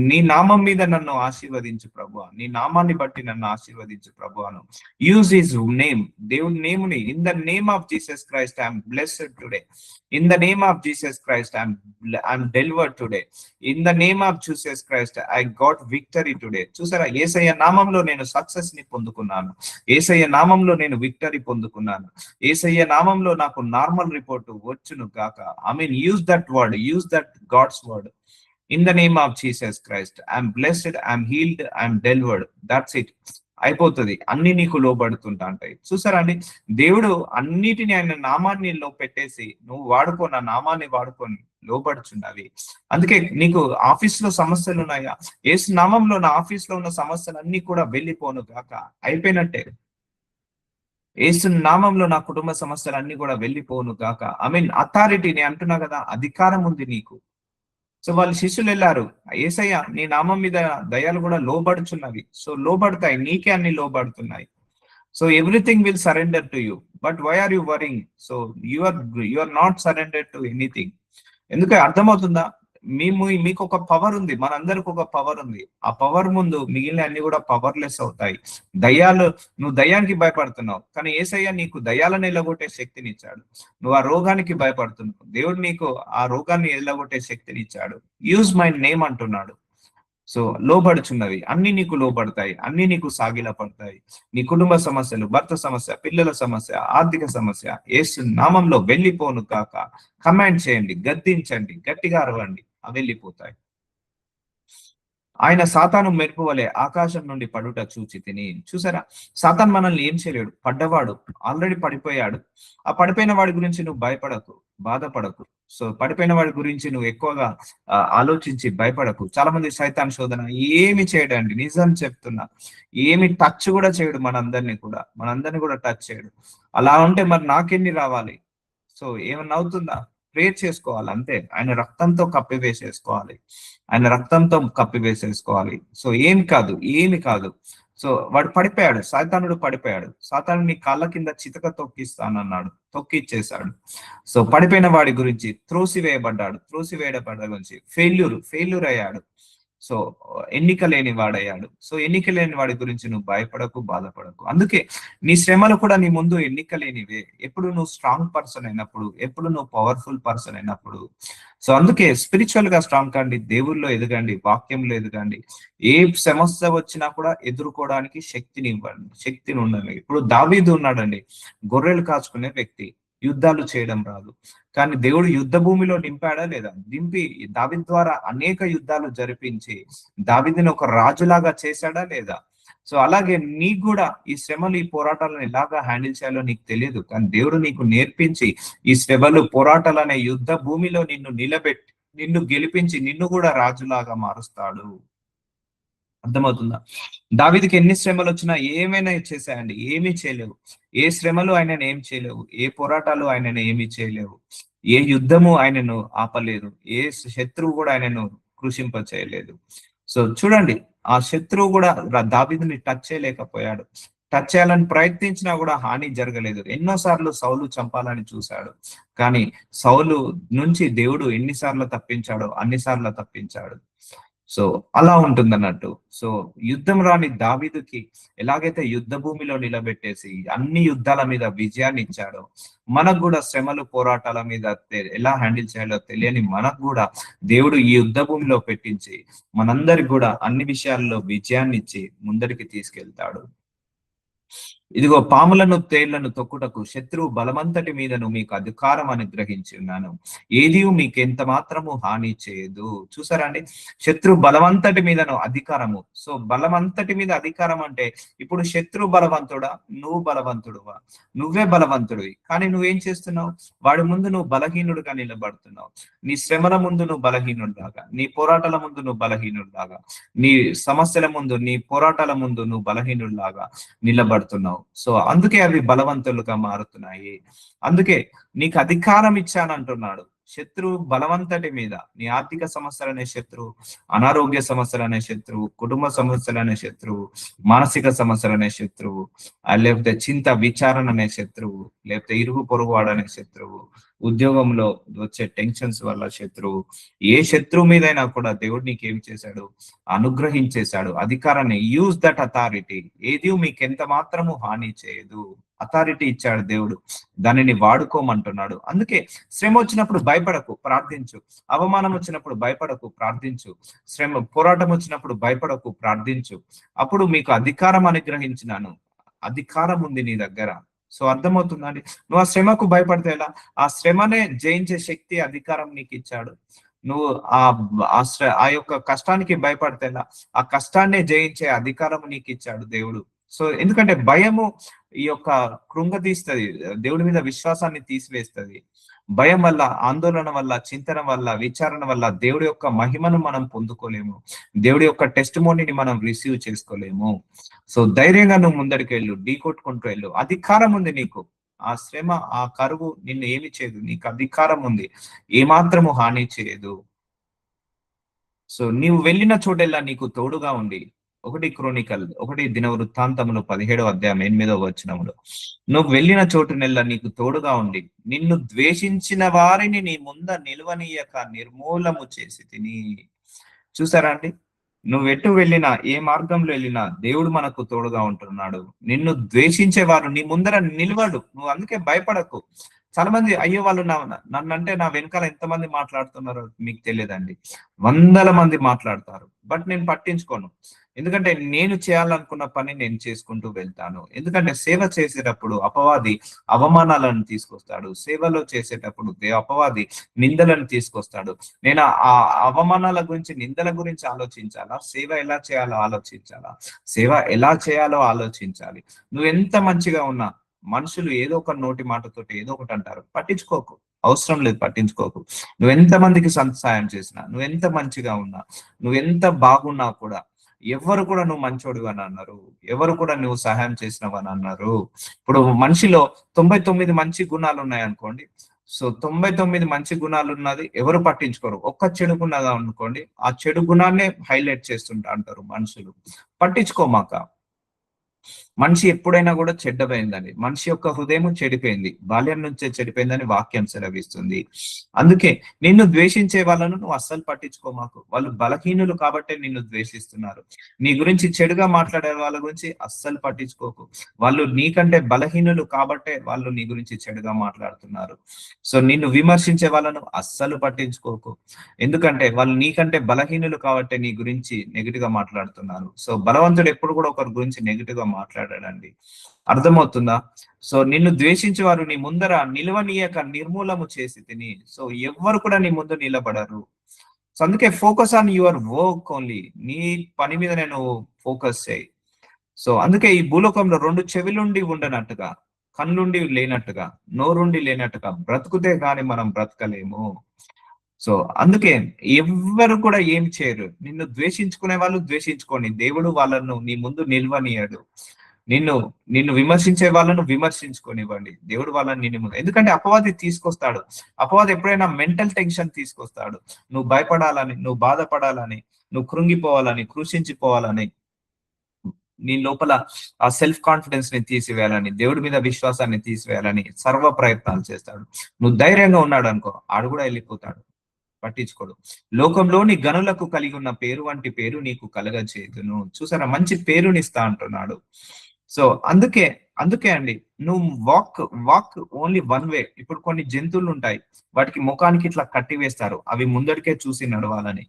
నీ నామం మీద నన్ను ఆశీర్వదించు ప్రభువా, నీ నామాన్ని బట్టి నన్ను ఆశీర్వదించు ప్రభువాను. యూజ్ హిస్ నేమ్, దేవుని నేముని. In the name of Jesus Christ I'm blessed today. In the name of Jesus Christ I'm delivered today. In the name of Jesus Christ I got victory today. చూసారా, యేసయ్య నామంలో నేను సక్సెస్ ని పొందుకున్నాను, యేసయ్య నామంలో నేను విక్టరీ పొందుకున్నాను, యేసయ్య నామంలో నాకు నార్మల్ రిపోర్ట్ వచ్చును గాక. I mean, use that word, use that God's word. In the name of Jesus Christ I'm blessed, I'm healed, I'm delivered. That's it. అయిపోతుంది, అన్ని నీకు లోబడుతుంటా ఉంటాయి. చూసారా అండి, దేవుడు అన్నిటిని ఆయన నామాన్ని పెట్టేసి, నువ్వు వాడుకో, నా నామాన్ని వాడుకొని లోబడుచున్నవి. అందుకే నీకు ఆఫీస్ లో సమస్యలు ఉన్నాయా, యేసు నామంలో నా ఆఫీస్ లో ఉన్న సమస్యలు అన్ని కూడా వెళ్ళిపోను గాక. అయిపోయినట్టే. యేసు నామంలో నా కుటుంబ సమస్యలు అన్ని కూడా వెళ్ళిపోను గాక. ఐ మీన్ అథారిటీ, నేను అంటున్నా కదా, అధికారం ఉంది నీకు. సో వాళ్ళ శిష్యులు వెళ్ళారు, యేసయ్య నీ నామం మీద దయాలు కూడా లోబడుచున్నవి. సో లోబడతాయి, నీకే అన్ని లోబడుతున్నాయి. So everything will surrender to you. But why are you worrying? So you are not surrender to anything. ఎందుకంటే అర్థమవుతుందా, మీకు ఒక పవర్ ఉంది, మనందరికి ఒక పవర్ ఉంది. ఆ పవర్ ముందు మిగిలిన అన్ని కూడా పవర్లెస్ అవుతాయి. నువ్వు దయ్యానికి భయపడుతున్నావు, కానీ యేసయ్య నీకు దయ్యాలను ఎల్లగొట్టే శక్తిని ఇచ్చాడు. నువ్వు ఆ రోగానికి భయపడుతున్నావు, దేవుడు నీకు ఆ రోగాన్ని ఎల్లగొట్టే శక్తిని ఇచ్చాడు. యూజ్ మై నేమ్ అంటున్నాడు. సో లోబడుచున్నవి అన్ని నీకు లోబడతాయి, అన్ని నీకు సాగిల పడతాయి. నీ కుటుంబ సమస్యలు, భర్త సమస్య, పిల్లల సమస్య, ఆర్థిక సమస్య యేసు నామంలో వెళ్ళిపోను కాక. కమాండ్ చేయండి, గద్దించండి, గట్టిగా అరవండి, అవి వెళ్ళిపోతాయి. ఆయన సాతాను మెరుపు వలె ఆకాశం నుండి పడుట చూచి తిని. చూసారా, సాతాన్ మనల్ని ఏం చేయలేడు. పడ్డవాడు ఆల్రెడీ పడిపోయాడు. ఆ పడిపోయిన వాడి గురించి నువ్వు భయపడకు, బాధపడకు. సో పడిపోయిన వాడి గురించి నువ్వు ఎక్కువగా ఆలోచించి భయపడకు. చాలా మంది సైతాన్ శోధన ఏమి చేయడండి, నిజం చెప్తున్నా. ఏమి టచ్ కూడా చేయడు మనందరినీ కూడా. మనందరినీ కూడా టచ్ చేయడు. అలా ఉంటే మరి నాకెన్ని రావాలి? సో ఏమన్నా అవుతుందా? ప్రేయర్ చేసుకోవాలి అంతే. ఆయన రక్తంతో కప్పివేసేసుకోవాలి. ఆయన రక్తంతో కప్పివేసేసుకోవాలి. సో ఏమి కాదు, ఏమి కాదు. సో వాడు పడిపోయాడు, సాతానుడు పడిపోయాడు. సాతాను నీ కాళ్ళ కింద చితక తొక్కిస్తానన్నాడు, తొక్కిచ్చేశాడు. సో పడిపోయిన వాడి గురించి, త్రోసివేయబడ్డ గురించి, ఫెయిల్యూర్ అయ్యాడు. సో ఎన్నిక లేని వాడయ్యాడు. సో ఎన్నిక లేని వాడి గురించి నువ్వు భయపడకు, బాధపడకు. అందుకే నీ శ్రమలు కూడా నీ ముందు ఎన్నిక లేనివే. ఎప్పుడు నువ్వు స్ట్రాంగ్ పర్సన్ అయినప్పుడు, ఎప్పుడు నువ్వు పవర్ఫుల్ పర్సన్ అయినప్పుడు. సో అందుకే స్పిరిచువల్ గా స్ట్రాంగ్ కండి, దేవుల్లో ఎదగండి, వాక్యంలో ఎదగండి. ఏ సమస్య వచ్చినా కూడా ఎదుర్కోవడానికి శక్తిని ఉండండి. ఇప్పుడు దావీదు ఉన్నాడండి, గొర్రెలు కాచుకునే వ్యక్తి, యుద్ధాలు చేయడం రాదు. కానీ దేవుడు యుద్ధ భూమిలో నింపాడా లేదా? దింపి దావీదు ద్వారా అనేక యుద్ధాలు జరిపించి దావీదుని ఒక రాజులాగా చేశాడా లేదా? సో అలాగే నీకు కూడా ఈ శ్రమలు, ఈ పోరాటాలను ఎలాగా హ్యాండిల్ చేయాలో నీకు తెలియదు. కానీ దేవుడు నీకు నేర్పించి ఈ శ్రమలు, పోరాటాలు అనే యుద్ధ భూమిలో నిన్ను నిలబెట్టి, నిన్ను గెలిపించి, నిన్ను కూడా రాజులాగా మారుస్తాడు. అర్థమవుతుందా? దావీదుకి ఎన్ని శ్రమలు వచ్చినా ఏమైనా చేశాయండి, ఏమీ చేయలేవు. ఏ శ్రమలు ఆయనను ఏం చేయలేవు, ఏ పోరాటాలు ఆయనను ఏమీ చేయలేవు, ఏ యుద్ధము ఆయనను ఆపలేదు, ఏ శత్రువు కూడా ఆయనను కృషింప చేయలేదు. సో చూడండి, ఆ శత్రువు కూడా దావీదుని టచ్ చేయలేకపోయాడు. టచ్ చేయాలని ప్రయత్నించినా కూడా హాని జరగలేదు. ఎన్నోసార్లు సౌలు చంపాలని చూశాడు, కానీ సౌలు నుంచి దేవుడు ఎన్నిసార్లు తప్పించాడో అన్నిసార్లు తప్పించాడు. సో అలా ఉంటుంది అన్నట్టు. సో యుద్ధం రాని దావీదుకి ఎలాగైతే యుద్ధ భూమిలో నిలబెట్టేసి అన్ని యుద్ధాల మీద విజయాన్ని ఇచ్చాడో, మనకు కూడా శ్రమలు, పోరాటాల మీద ఎలా హ్యాండిల్ చేయాలో తెలియని మనకు కూడా దేవుడు ఈ యుద్ధ భూమిలో పెట్టించి మనందరికి కూడా అన్ని విషయాల్లో విజయాన్ని ఇచ్చి ముందరికి తీసుకెళ్తాడు. ఇదిగో పాములను, తేళ్లను తొక్కుటకు శత్రువు బలమంతటి మీదను మీకు అధికారం అనుగ్రహించి ఉన్నాను, ఏది మీకు ఎంత మాత్రము హాని చేయదు. చూసారా అండి, శత్రు బలమంతటి మీదను అధికారము. సో బలమంతటి మీద అధికారం అంటే ఇప్పుడు శత్రు బలవంతుడా, నువ్వు బలవంతుడువా? నువ్వే బలవంతుడివి, కానీ నువ్వేం చేస్తున్నావు? వాడి ముందు నువ్వు బలహీనుడుగా నిలబడుతున్నావు. నీ శ్రమల ముందు నువ్వు బలహీనుడిలాగా, నీ పోరాటాల ముందు నువ్వు బలహీనుడిలాగా, నీ సమస్యల ముందు, నీ పోరాటాల ముందు నువ్వు బలహీనుడిలాగా నిలబడుతున్నావు. సో అందుకే అవి బలవంతులుగా మారుతున్నాయి. అందుకే నీకు అధికారం ఇచ్చానంటున్నాడు. శత్రువు బలవంతటి మీద, నీ ఆర్థిక సమస్యలు అనే శత్రువు, అనారోగ్య సమస్యలు అనే శత్రువు, కుటుంబ సమస్యలు అనే శత్రువు, మానసిక సమస్యలు అనే శత్రువు, లేకపోతే చింత, విచారణ అనే శత్రువు, లేకపోతే ఇరుగు పొరుగు వాడనే శత్రువు, ఉద్యోగంలో వచ్చే టెన్షన్స్ వల్ల శత్రువు, ఏ శత్రువు మీదైనా కూడా దేవుడు నీకు ఏం చేశాడు? అనుగ్రహించేశాడు అధికారాన్ని. Use that authority. ఏది మీకు ఎంత మాత్రము హాని చేయదు. అథారిటీ ఇచ్చాడు దేవుడు, దానిని వాడుకోమంటున్నాడు. అందుకే శ్రమ వచ్చినప్పుడు భయపడకు, ప్రార్థించు. అవమానం వచ్చినప్పుడు భయపడకు, ప్రార్థించు. పోరాటం వచ్చినప్పుడు భయపడకు, ప్రార్థించు. అప్పుడు మీకు అధికారం అనుగ్రహించినాను. అధికారం ఉంది నీ దగ్గర. సో అర్థమవుతుందండి. నువ్వు ఆ శ్రమకు భయపడితే ఎలా? ఆ శ్రమనే జయించే శక్తి, అధికారం నీకు ఇచ్చాడు. నువ్వు ఆ యొక్క కష్టానికి భయపడితే ఎలా? ఆ కష్టాన్నే జయించే అధికారం నీకు ఇచ్చాడు దేవుడు. సో ఎందుకంటే భయము ఈ యొక్క కృంగతీస్తుంది, దేవుడి మీద విశ్వాసాన్ని తీసివేస్తుంది. భయం వల్ల, ఆందోళన వల్ల, చింతన వల్ల, విచారణ వల్ల దేవుడి యొక్క మహిమను మనం పొందుకోలేము. దేవుడి యొక్క టెస్ట్ మోనీని మనం రిసీవ్ చేసుకోలేము. సో ధైర్యంగా నువ్వు ముందరికి వెళ్ళు, ఢీ కొట్టుకుంటూ వెళ్ళు. అధికారం ఉంది నీకు. ఆ శ్రమ, ఆ కరువు నిన్ను ఏమి చేయదు. నీకు అధికారం ఉంది, ఏమాత్రము హాని చేయదు. సో నీవు వెళ్ళిన చోటెల్లా నీకు తోడుగా ఉండి, 1 దినవృత్తాంతములు 17వ అధ్యాయం 8వ వచనములో, నువ్వు వెళ్ళిన చోటునెల్లా నీకు తోడుగా ఉండి, నిన్ను ద్వేషించిన వారిని నీ ముంద నిలువనీయక నిర్మూలము చేసి తిని. చూసారా అండి, నువ్వెటు వెళ్ళినా, ఏ మార్గంలో వెళ్ళినా దేవుడు మనకు తోడుగా ఉంటున్నాడు. నిన్ను ద్వేషించేవారు నీ ముందర నిలవడు. నువ్వు అందుకే భయపడకు. చాలా మంది, అయ్యో వాళ్ళు నన్ను అంటే నా వెనకాల ఎంతమంది మాట్లాడుతున్నారో మీకు తెలియదండి. వందల మంది మాట్లాడతారు, బట్ నేను పట్టించుకోను. ఎందుకంటే నేను చేయాలనుకున్న పని నేను చేసుకుంటూ వెళ్తాను. ఎందుకంటే సేవ చేసేటప్పుడు అపవాది అవమానాలను తీసుకొస్తాడు. సేవలో చేసేటప్పుడు అపవాది నిందలను తీసుకొస్తాడు. నేను ఆ అవమానాల గురించి, నిందల గురించి ఆలోచించాలా? సేవ ఎలా చేయాలో ఆలోచించాలా? సేవ ఎలా చేయాలో ఆలోచించాలి. నువ్వు ఎంత మంచిగా ఉన్నా మనుషులు ఏదో ఒక నోటి మాటతోటి ఏదో ఒకటి అంటారు, పట్టించుకోకు. అవసరం లేదు, పట్టించుకోకు. నువ్వెంత మందికి సాయం చేసినా, నువ్వెంత మంచిగా ఉన్నా, నువ్వెంత బాగున్నా కూడా ఎవరు కూడా నువ్వు మంచోడు అని అన్నారు, ఎవరు కూడా నువ్వు సహాయం చేసినవని అన్నారు. ఇప్పుడు మనిషిలో 99 మంచి గుణాలు ఉన్నాయి అనుకోండి. సో 99 మంచి గుణాలు ఉన్నది ఎవరు పట్టించుకోరు. ఒక్క చెడు గుణం అనుకోండి, ఆ చెడు గుణాన్నే హైలైట్ చేస్తుంటా అంటారు మనుషులు. పట్టించుకోమాక. మనిషి ఎప్పుడైనా కూడా చెడ్డపోయిందని, మనిషి యొక్క హృదయం చెడిపోయింది, బాల్యం నుంచే చెడిపోయిందని వాక్యం సెలవిస్తుంది. అందుకే నిన్ను ద్వేషించే వాళ్ళను నువ్వు అస్సలు పట్టించుకోమాకు. వాళ్ళు బలహీనులు కాబట్టే నిన్ను ద్వేషిస్తున్నారు. నీ గురించి చెడుగా మాట్లాడే వాళ్ళ గురించి అస్సలు పట్టించుకోకు. వాళ్ళు నీకంటే బలహీనులు కాబట్టే వాళ్ళు నీ గురించి చెడుగా మాట్లాడుతున్నారు. సో నిన్ను విమర్శించే వాళ్ళను అస్సలు పట్టించుకోకు. ఎందుకంటే వాళ్ళు నీకంటే బలహీనులు కాబట్టే నీ గురించి నెగిటివ్ గా మాట్లాడుతున్నారు. సో బలవంతుడు ఎప్పుడు కూడా ఒకరి గురించి నెగిటివ్ గా మాట్లాడాడండి. అర్థమవుతుందా? సో నిన్ను ద్వేషించే వారు నీ ముందర నిలవనీయక నిర్మూలము చేసి తిని. సో ఎవ్వరు కూడా నీ ముందు నిలబడరు. సో అందుకే focus on your work only. నీ పని మీద నేను ఫోకస్ చేయి. సో అందుకే ఈ భూలోకంలో 2 చెవిలుండి ఉండనట్టుగా, కన్నుండి లేనట్టుగా, నోరుండి లేనట్టుగా బ్రతుకుతే గాని మనం బ్రతకలేము. సో అందుకే ఎవ్వరు కూడా ఏం చేయరు. నిన్ను ద్వేషించుకునే వాళ్ళు ద్వేషించుకోని, దేవుడు వాళ్ళను నీ ముందు నిల్వనీయడు. నిన్ను నిన్ను విమర్శించే వాళ్ళను విమర్శించుకోనివ్వండి. దేవుడు వాళ్ళని నిన్ను ఎందుకంటే అపవాది తీసుకొస్తాడు. అపవాది ఎప్పుడైనా మెంటల్ టెన్షన్ తీసుకొస్తాడు. నువ్వు భయపడాలని, నువ్వు బాధపడాలని, నువ్వు కృంగిపోవాలని, కృషించిపోవాలని, నీ లోపల ఆ సెల్ఫ్ కాన్ఫిడెన్స్ ని తీసివేయాలని, దేవుడి మీద విశ్వాసాన్ని తీసివేయాలని సర్వ ప్రయత్నాలు చేస్తాడు. నువ్వు ధైర్యంగా ఉన్నాడు అనుకో, ఆడు కూడా వెళ్ళిపోతాడు. పట్టించుకోడు. లోకంలోని గనులకు కలిగి ఉన్న పేరు వంటి పేరు నీకు కలగచేయుదును. చూసారా, మంచి పేరునిస్తా అంటున్నాడు. సో అందుకే అందుకే అండి, నువ్వు walk walk only one way. ఇప్పుడు కొన్ని జంతువులు ఉంటాయి, వాటికి ముఖానికి ఇట్లా కట్టి వేస్తారు, అవి ముందడికే చూసి నడవాలని.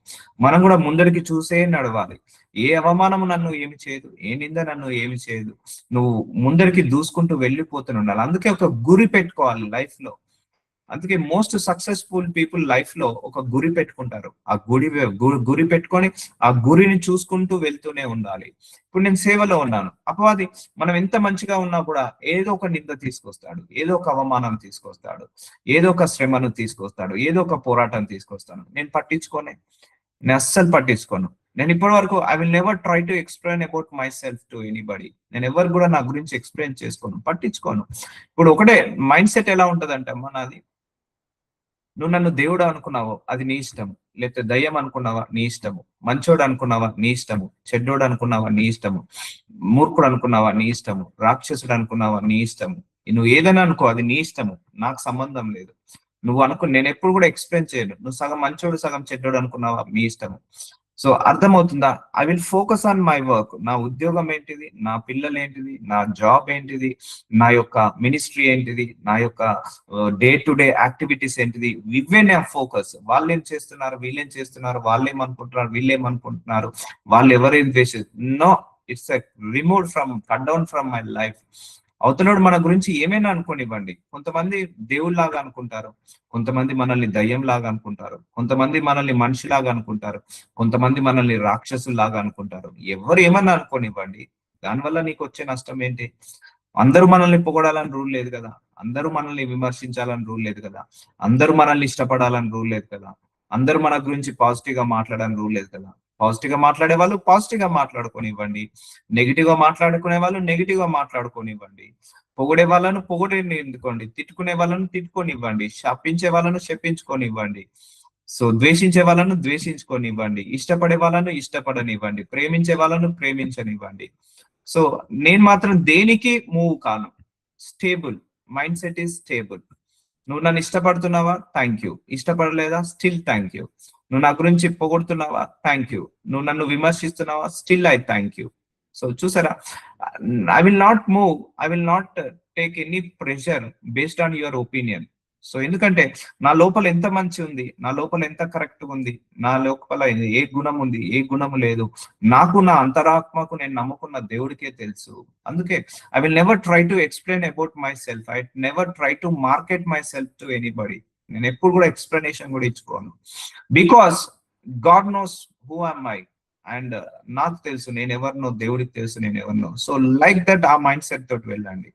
మనం కూడా ముందడికి చూసే నడవాలి. ఏ అవమానము నన్ను ఏమి చేయదు, ఏ నింద నన్ను ఏమి చేయదు. నువ్వు ముందరికి దూసుకుంటూ వెళ్ళిపోతూనే ఉండాలి. అందుకే ఒక గురి పెట్టుకోవాలి లైఫ్ లో. అందుకే మోస్ట్ సక్సెస్ఫుల్ పీపుల్ లైఫ్ లో ఒక గురి పెట్టుకుంటారు. ఆ గురి పెట్టుకొని ఆ గురిని చూసుకుంటూ వెళ్తూనే ఉండాలి. ఇప్పుడు నేను సేవలో ఉన్నాను, అపవాది మనం ఎంత మంచిగా ఉన్నా కూడా ఏదో ఒక నింద తీసుకొస్తాడు, ఏదో ఒక అవమానం తీసుకొస్తాడు, ఏదో ఒక శ్రమను తీసుకొస్తాడు, ఏదో ఒక పోరాటం తీసుకొస్తాడు. నేను అస్సలు పట్టించుకోను. నేను ఇప్పటి వరకు I will never try to explain about myself to anybody. నేను ఎవరు కూడా నా గురించి ఎక్స్ప్లెయిన్ చేసుకోను, పట్టించుకోను. ఇప్పుడు ఒకటే మైండ్ సెట్ ఎలా ఉంటదంటే అమ్మా నాది, నువ్వు నన్ను దేవుడు అనుకున్నావు అది నీ ఇష్టము, లేకపోతే దయ్యం అనుకున్నావా నీ ఇష్టము, మంచోడు అనుకున్నావా నీ ఇష్టము, చెడ్డోడు అనుకున్నావా నీ ఇష్టము, మూర్ఖుడు అనుకున్నావా నీ ఇష్టము, రాక్షసుడు అనుకున్నావా నీ ఇష్టము. నువ్వు ఏదైనా అనుకో, అది నీ ఇష్టము, నాకు సంబంధం లేదు. నువ్వు అనుకు నేను ఎప్పుడు కూడా ఎక్స్ప్లెయిన్ చేయను. నువ్వు సగం మంచోడు సగం చెడ్డోడు అనుకున్నావా మీ ఇష్టము. సో అర్థమవుతుందా? I will focus on my work. నా ఉద్యోగం ఏంటిది, నా పిల్లలు ఏంటిది, నా జాబ్ ఏంటిది, నా యొక్క మినిస్ట్రీ ఏంటిది, నా యొక్క డే టు డే యాక్టివిటీస్ ఏంటిది, ఇవే నా ఫోకస్. వాళ్ళు ఏం చేస్తున్నారు, వీళ్ళేం చేస్తున్నారు, వాళ్ళు ఏమనుకుంటున్నారు, వీళ్ళు ఏమనుకుంటున్నారు, వాళ్ళు ఎవరేం చేసేది, no. It's remove from, cut down from my life. అవతలోడు మన గురించి ఏమైనా అనుకోనివ్వండి. కొంతమంది దేవుళ్ళలాగా అనుకుంటారు, కొంతమంది మనల్ని దయ్యం లాగా అనుకుంటారు, కొంతమంది మనల్ని మనిషిలాగా అనుకుంటారు, కొంతమంది మనల్ని రాక్షసులాగా అనుకుంటారు. ఎవరు ఏమన్నా అనుకోనివ్వండి, దానివల్ల నీకు వచ్చే నష్టం ఏంటి? అందరూ మనల్ని పొగడాలని రూల్ లేదు కదా, అందరూ మనల్ని విమర్శించాలని రూల్ లేదు కదా, అందరూ మనల్ని ఇష్టపడాలని రూల్ లేదు కదా, అందరూ మన గురించి పాజిటివ్ గా మాట్లాడాలని రూల్ లేదు కదా. పాజిటివ్ గా మాట్లాడే వాళ్ళు పాజిటివ్ గా మాట్లాడుకోనివ్వండి, నెగిటివ్ గా మాట్లాడుకునే వాళ్ళు నెగిటివ్ గా మాట్లాడుకోనివ్వండి, పొగిడే వాళ్ళను పొగడనివ్వండి, తిట్టుకునే వాళ్ళను తిట్టుకొనివ్వండి, శపించే వాళ్ళను శపించుకొనివ్వండి, సో ద్వేషించే వాళ్ళను ద్వేషించుకొనివ్వండి, ఇష్టపడే వాళ్ళను ఇష్టపడనివ్వండి, ప్రేమించే వాళ్ళను ప్రేమించనివ్వండి. సో నేను మాత్రం దేనికి మూవ్ కాను. Stable mind set is stable. నువ్వు నన్ను ఇష్టపడుతున్నావా, థ్యాంక్ యూ. ఇష్టపడలేదా, స్టిల్ థ్యాంక్ యూ. నువ్వు నా గురించి పొగుడుతున్నావా, థ్యాంక్ యూ. నువ్వు నన్ను విమర్శిస్తున్నావా, still I thank you. So చూసారా, I will not move, I will not take any pressure based on your opinion. So ఎందుకంటే నా లోపల ఎంత మంచి ఉంది, నా లోపల ఎంత కరెక్ట్ ఉంది, నా లోపల ఏ గుణం ఉంది, ఏ గుణము లేదు, నాకు నా అంతరాత్మకు నేను నమ్ముకున్న దేవుడికే తెలుసు. అందుకే I will never try to explain about myself, I never try to market myself to anybody. నేను ఎప్పుడు కూడా ఎక్స్ప్లెనేషన్ కూడా ఇచ్చుకోను, because God knows who I'm I. And నాకు తెలుసు నేను ఎవరినో, దేవుడికి తెలుసు నేను ఎవరినో. సో లైక్ దట్ ఆ మైండ్ సెట్ తోటి వెళ్ళండి.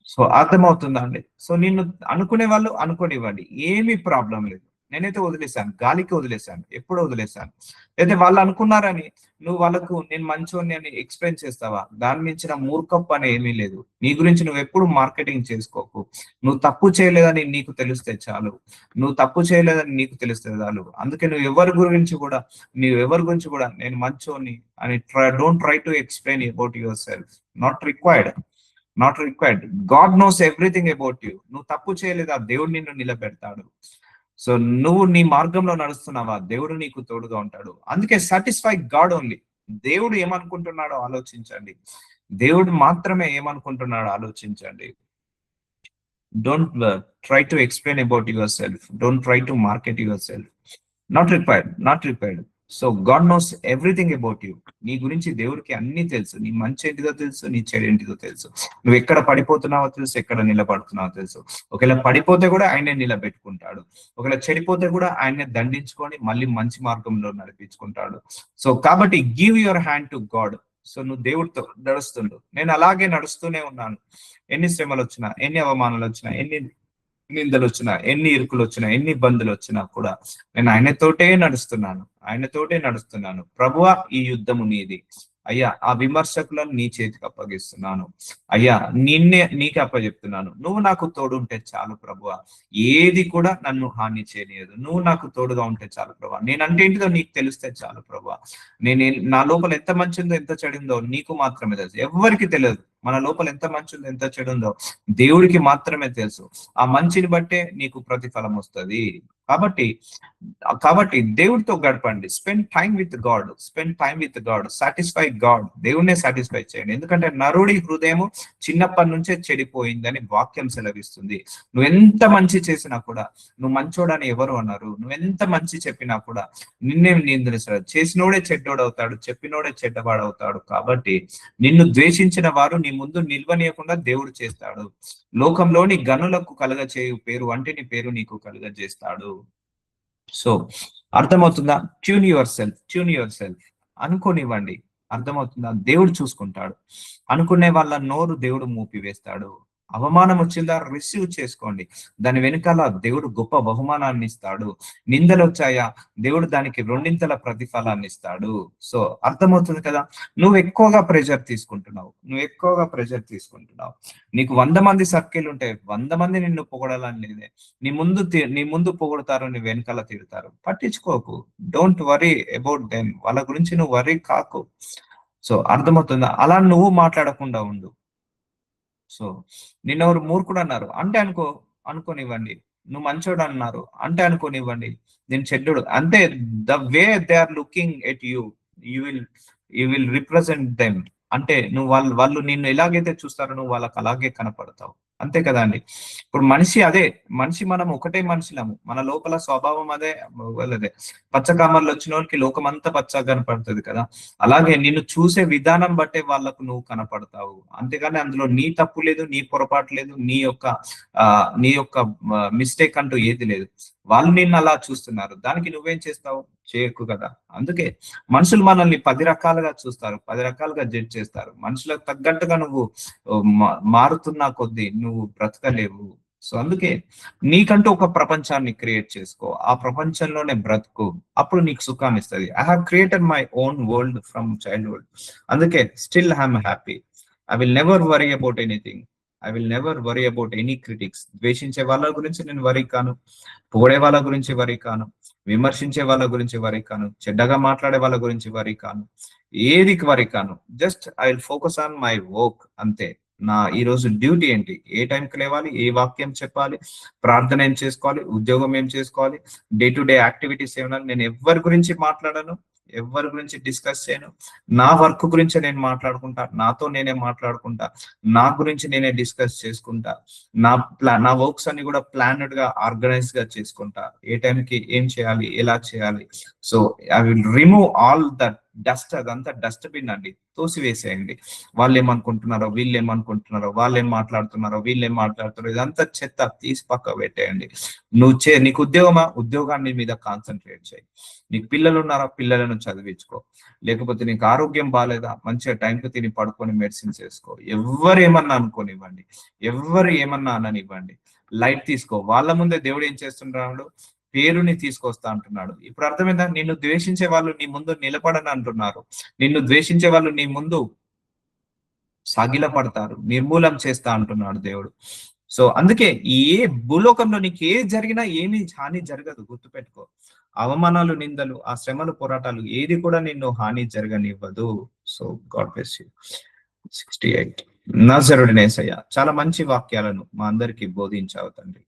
సో అర్థమవుతుందా అండి? సో నిన్ను అనుకునే వాళ్ళు అనుకోనివ్వండి, ఏమీ ప్రాబ్లం లేదు. నేనైతే వదిలేసాను, గాలికి వదిలేసాను, ఎప్పుడో వదిలేసాను. అయితే వాళ్ళు అనుకున్నారని నువ్వు వాళ్ళకు నేను మంచోడిని అని ఎక్స్‌ప్లెయిన్ చేస్తావా? దాని మించిన మూర్ఖపు పని ఏమీ లేదు. నీ గురించి నువ్వెప్పుడు మార్కెటింగ్ చేసుకోకు. నువ్వు తప్పు చేయలేదని నీకు తెలిస్తే చాలు. నువ్వు తప్పు చేయలేదని నీకు తెలిస్తే చాలు. అందుకే నువ్వెవరి గురించి కూడా నేను మంచోడిని అని don't try to explain about your self. Not required. Not required. God knows everything about you. నువ్వు తప్పు చేయలేదా, దేవుడు నిన్ను నిలబెడతాడు. సో నువ్వు నీ మార్గంలో నడుస్తున్నావా, దేవుడు నీకు తోడుగా ఉంటాడు. అందుకే సాటిస్ఫై గాడ్ ఓన్లీ. దేవుడు ఏమనుకుంటున్నాడో ఆలోచించండి. దేవుడు మాత్రమే ఏమనుకుంటున్నాడో ఆలోచించండి. Don't try to explain about your self. Don't try to market your self. Not required. Not required. So God knows everything about you. నీ గురించి దేవుడికి అన్ని తెలుసు. నీ మంచి ఏంటిదో తెలుసు, నీ చెడు ఏంటిదో తెలుసు. నువ్వు ఎక్కడ పడిపోతున్నావో తెలుసు, ఎక్కడ నిలబడుతున్నావో తెలుసు. ఒకవేళ పడిపోతే కూడా ఆయనే నిలబెట్టుకుంటాడు. ఒకవేళ చెడిపోతే కూడా ఆయనే దండించుకొని మళ్ళీ మంచి మార్గంలో నడిపించుకుంటాడు. సో కాబట్టి give your hand to God. So నువ్వు దేవుడితో నడుస్తుండు. నేను అలాగే నడుస్తూనే ఉన్నాను. ఎన్ని శ్రమలు వచ్చినా, ఎన్ని అవమానాలు వచ్చినా, ఎన్ని నిందలు వచ్చినా, ఎన్ని ఇరుకులు వచ్చినా, ఎన్ని ఇబ్బందులు వచ్చినా కూడా నేను ఆయనతోటే నడుస్తున్నాను. ప్రభువా, ఈ యుద్ధము నీది అయ్యా. ఆ విమర్శకులను నీ చేతికి అప్పగిస్తున్నాను అయ్యా. నీకే అప్పచెప్తున్నాను. నువ్వు నాకు తోడుంటే చాలు ప్రభువా. ఏది కూడా నన్ను హాని చేయలేదు. నువ్వు నాకు తోడుగా ఉంటే చాలు ప్రభువా. నేనంటే ఏంటిదో నీకు తెలిస్తే చాలు ప్రభువా. నా లోపల ఎంత మంచి ఉందో ఎంత చెడిందో నీకు మాత్రమే తెలుసు, ఎవ్వరికి తెలియదు. మన లోపల ఎంత మంచి ఉందో ఎంత చెడు ఉందో దేవుడికి మాత్రమే తెలుసు. ఆ మంచిని బట్టే నీకు ప్రతిఫలం వస్తుంది. కాబట్టి కాబట్టి దేవుడితో గడపండి. Spend time with God. Spend time with God. Satisfy God. దేవుణ్ణే సాటిస్ఫై చేయండి. ఎందుకంటే నరుడి హృదయం చిన్నప్పటి నుంచే చెడిపోయిందని వాక్యం సెలవిస్తుంది. నువ్వెంత మంచి చేసినా కూడా, నువ్వు మంచోడని ఎవరు అన్నారు, నువ్వెంత మంచి చెప్పినా కూడా నిన్నే నిందిస్తారు. చేసినోడే చెడ్డోడవుతాడు, చెప్పినోడే చెడ్డవాడవుతాడు. కాబట్టి నిన్ను ద్వేషించిన వారు నీ ముందు నిల్వనీయకుండా దేవుడు చేస్తాడు. లోకంలోని గనులకు కలుగ చేయు పేరు అంటే నీ పేరు నీకు కలుగ చేస్తాడు. సో అర్థమవుతుందా? Tune yourself. అనుకోనివ్వండి. అర్థమవుతుందా? దేవుడు చూసుకుంటాడు. అనుకునే వాళ్ళ నోరు దేవుడు మూపివేస్తాడు. అవమానం వచ్చిందా, రిసీవ్ చేసుకోండి. దాని వెనుకాల దేవుడు గొప్ప బహుమానాన్ని ఇస్తాడు. నిందలు వచ్చాయా, దేవుడు దానికి రెండింతల ప్రతిఫలాన్ని ఇస్తాడు. సో అర్థమవుతుంది కదా? నువ్వు ఎక్కువగా ప్రెషర్ తీసుకుంటున్నావు. నీకు 100 మంది సర్కిల్ ఉంటే 100 మంది నిన్ను పొగడాలని లేదే. నీ ముందు పొగుడతారు, నీ వెనకాల తిడతారు. పట్టించుకోకు. Don't worry about them. వాళ్ళ గురించి నువ్వు వరీ కాకు. సో అర్థమవుతుందా? అలా నువ్వు మాట్లాడకుండా ఉండు. సో నిన్నెవరు మూర్ఖుడు అన్నారు అంటే అనుకోనివ్వండి. నువ్వు మంచోడు అన్నారు అంటే అనుకోనివ్వండి. నేను చెడ్డోడు అంటే, the way they are looking at you, you will you will represent them. అంటే నువ్వు వాళ్ళు నిన్ను ఎలాగైతే చూస్తారో నువ్వు వాళ్ళకి అలాగే కనపడతావు. అంతే కదా అండి. ఇప్పుడు మనం ఒకటే మనుషులము. మన లోపల స్వభావం అదే, వాళ్ళదే. పచ్చ కామర్లు వచ్చిన వాళ్ళకి లోకం అంతా పచ్చగా కనపడుతుంది కదా. అలాగే నిన్ను చూసే విధానం బట్టే వాళ్ళకు నువ్వు కనపడతావు. అంతేగాని అందులో నీ తప్పు లేదు, నీ పొరపాటు లేదు, నీ యొక్క మిస్టేక్ అంటూ ఏది లేదు. వాళ్ళు నిన్ను అలా చూస్తున్నారు, దానికి నువ్వేం చేస్తావు? చేయకు కదా. అందుకే మనుషులు మనల్ని 10 రకాలుగా చూస్తారు, 10 రకాలుగా జడ్జ్ చేస్తారు. మనుషులకు తగ్గట్టుగా నువ్వు మారుతున్నా కొద్దీ నువ్వు బ్రతకలేవు. సో అందుకే నీకంటూ ఒక ప్రపంచాన్ని క్రియేట్ చేసుకో. ఆ ప్రపంచంలోనే బ్రతుకు. అప్పుడు నీకు సుఖాన్ని ఇస్తుంది. I have created my own world from childhood. అందుకే still I'm happy. I will never worry about anything. I will never worry about any critics. ద్వేషించే వాళ్ళ గురించి నేను వరీ కాను, పొగడే వాళ్ళ గురించి వరీ కాను, విమర్శించే వాళ్ళ గురించి వరీ కాను, చెడ్డగా మాట్లాడే వాళ్ళ గురించి వరీ కాను, ఏదికి వరీ కాను. Just I will focus on my work. అంతే. నా ఈ రోజు డ్యూటీ ఏంటి, ఏ టైంకి లేవాలి, ఏ వాక్యం చెప్పాలి, ప్రార్థన ఏం చేసుకోవాలి, ఉద్యోగం ఏం చేసుకోవాలి, డే టు డే యాక్టివిటీస్ ఏమన్నా. నేను ఎవరి గురించి మాట్లాడను, ఎవరి గురించి డిస్కస్ చేయను. నా వర్క్ గురించి నేను మాట్లాడుకుంటా, నాతో నేనే మాట్లాడుకుంటా, నా గురించి నేనే డిస్కస్ చేసుకుంటా. నా వర్క్స్ అన్ని కూడా ప్లానెడ్ గా, ఆర్గనైజ్ గా చేసుకుంటా. ఏ టైంకి ఏం చేయాలి, ఎలా చేయాలి. So I will remove all that అదంతా డస్ట్‌బిన్ అండి. తోసివేసేయండి. వాళ్ళేమనుకుంటున్నారో, వీళ్ళేమనుకుంటున్నారో, వాళ్ళేం మాట్లాడుతున్నారో, వీళ్ళేం మాట్లాడుతున్నారో, ఇదంతా చెత్త తీసి పక్కకు పెట్టేయండి. నీకు ఉద్యోగమా? ఉద్యోగాన్ని మీద కాన్సంట్రేట్ చేయి. నీకు పిల్లలున్నారా? పిల్లలను చదివించుకో. లేకపోతే నీకు ఆరోగ్యం బాలేదా? మంచిగా టైంకి తిని పడుకొని మెడిసిన్స్ ఏసుకో. ఎవ్వరేమన్నా అనుకోనివ్వండి. ఎవ్వరు ఏమన్నా అననివ్వండి. లైట్ తీసుకో. వాళ్ళ ముందే దేవుడు ఏం చేస్తున్నాడు? పేరుని తీసుకొస్తా అంటున్నాడు. ఇప్పుడు అర్థమైందా? నిన్ను ద్వేషించే వాళ్ళు నీ ముందు నిలబడని అంటున్నారు. నిన్ను ద్వేషించే వాళ్ళు నీ ముందు సాగిలపడతారు. నిర్మూలం చేస్తా అంటున్నాడు దేవుడు. సో అందుకే భూలోకంలో నీకు ఏది జరిగినా ఏమీ హాని జరగదు, గుర్తుపెట్టుకో. అవమానాలు, నిందలు, ఆ శ్రమలు, పోరాటాలు ఏది కూడా నిన్ను హాని జరగనివ్వదు. So God bless you. 68 నజరుడనేసయ్య చాలా మంచి వాక్యాలను మా అందరికి బోధించావు తండ్రి.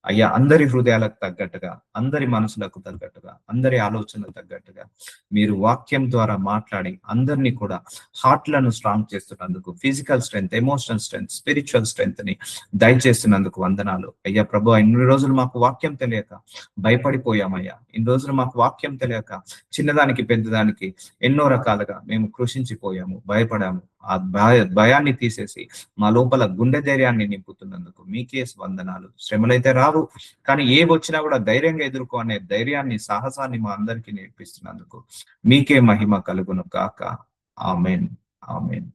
అయ్యా, అందరి హృదయాలకు తగ్గట్టుగా, అందరి మనసులకు తగ్గట్టుగా, అందరి ఆలోచనలకు తగ్గట్టుగా మీరు వాక్యం ద్వారా మాట్లాడి అందరినీ కూడా హార్ట్లను స్ట్రాంగ్ చేస్తున్నందుకు, physical strength, emotional strength, spiritual strength ని దయచేస్తున్నందుకు వందనాలు. అయ్యా ప్రభు, ఇన్ని రోజులు మాకు వాక్యం తెలియక భయపడిపోయామయ్యా. ఇన్ని రోజులు మాకు వాక్యం తెలియక చిన్నదానికి పెద్దదానికి ఎన్నో రకాలుగా మేము కృషించిపోయాము, భయపడాము. ఆ భయాన్ని తీసేసి మా లోపల గుండె ధైర్యాన్ని నింపుతున్నందుకు మీకే వందనాలు. శ్రమలైతే రావు, కానీ ఏ వచ్చినా కూడా ధైర్యంగా ఎదుర్కొనే ధైర్యాన్ని, సాహసాన్ని మా అందరికీ నేర్పిస్తున్నందుకు మీకే మహిమ కలుగును గాక. ఆమేన్. ఆమేన్.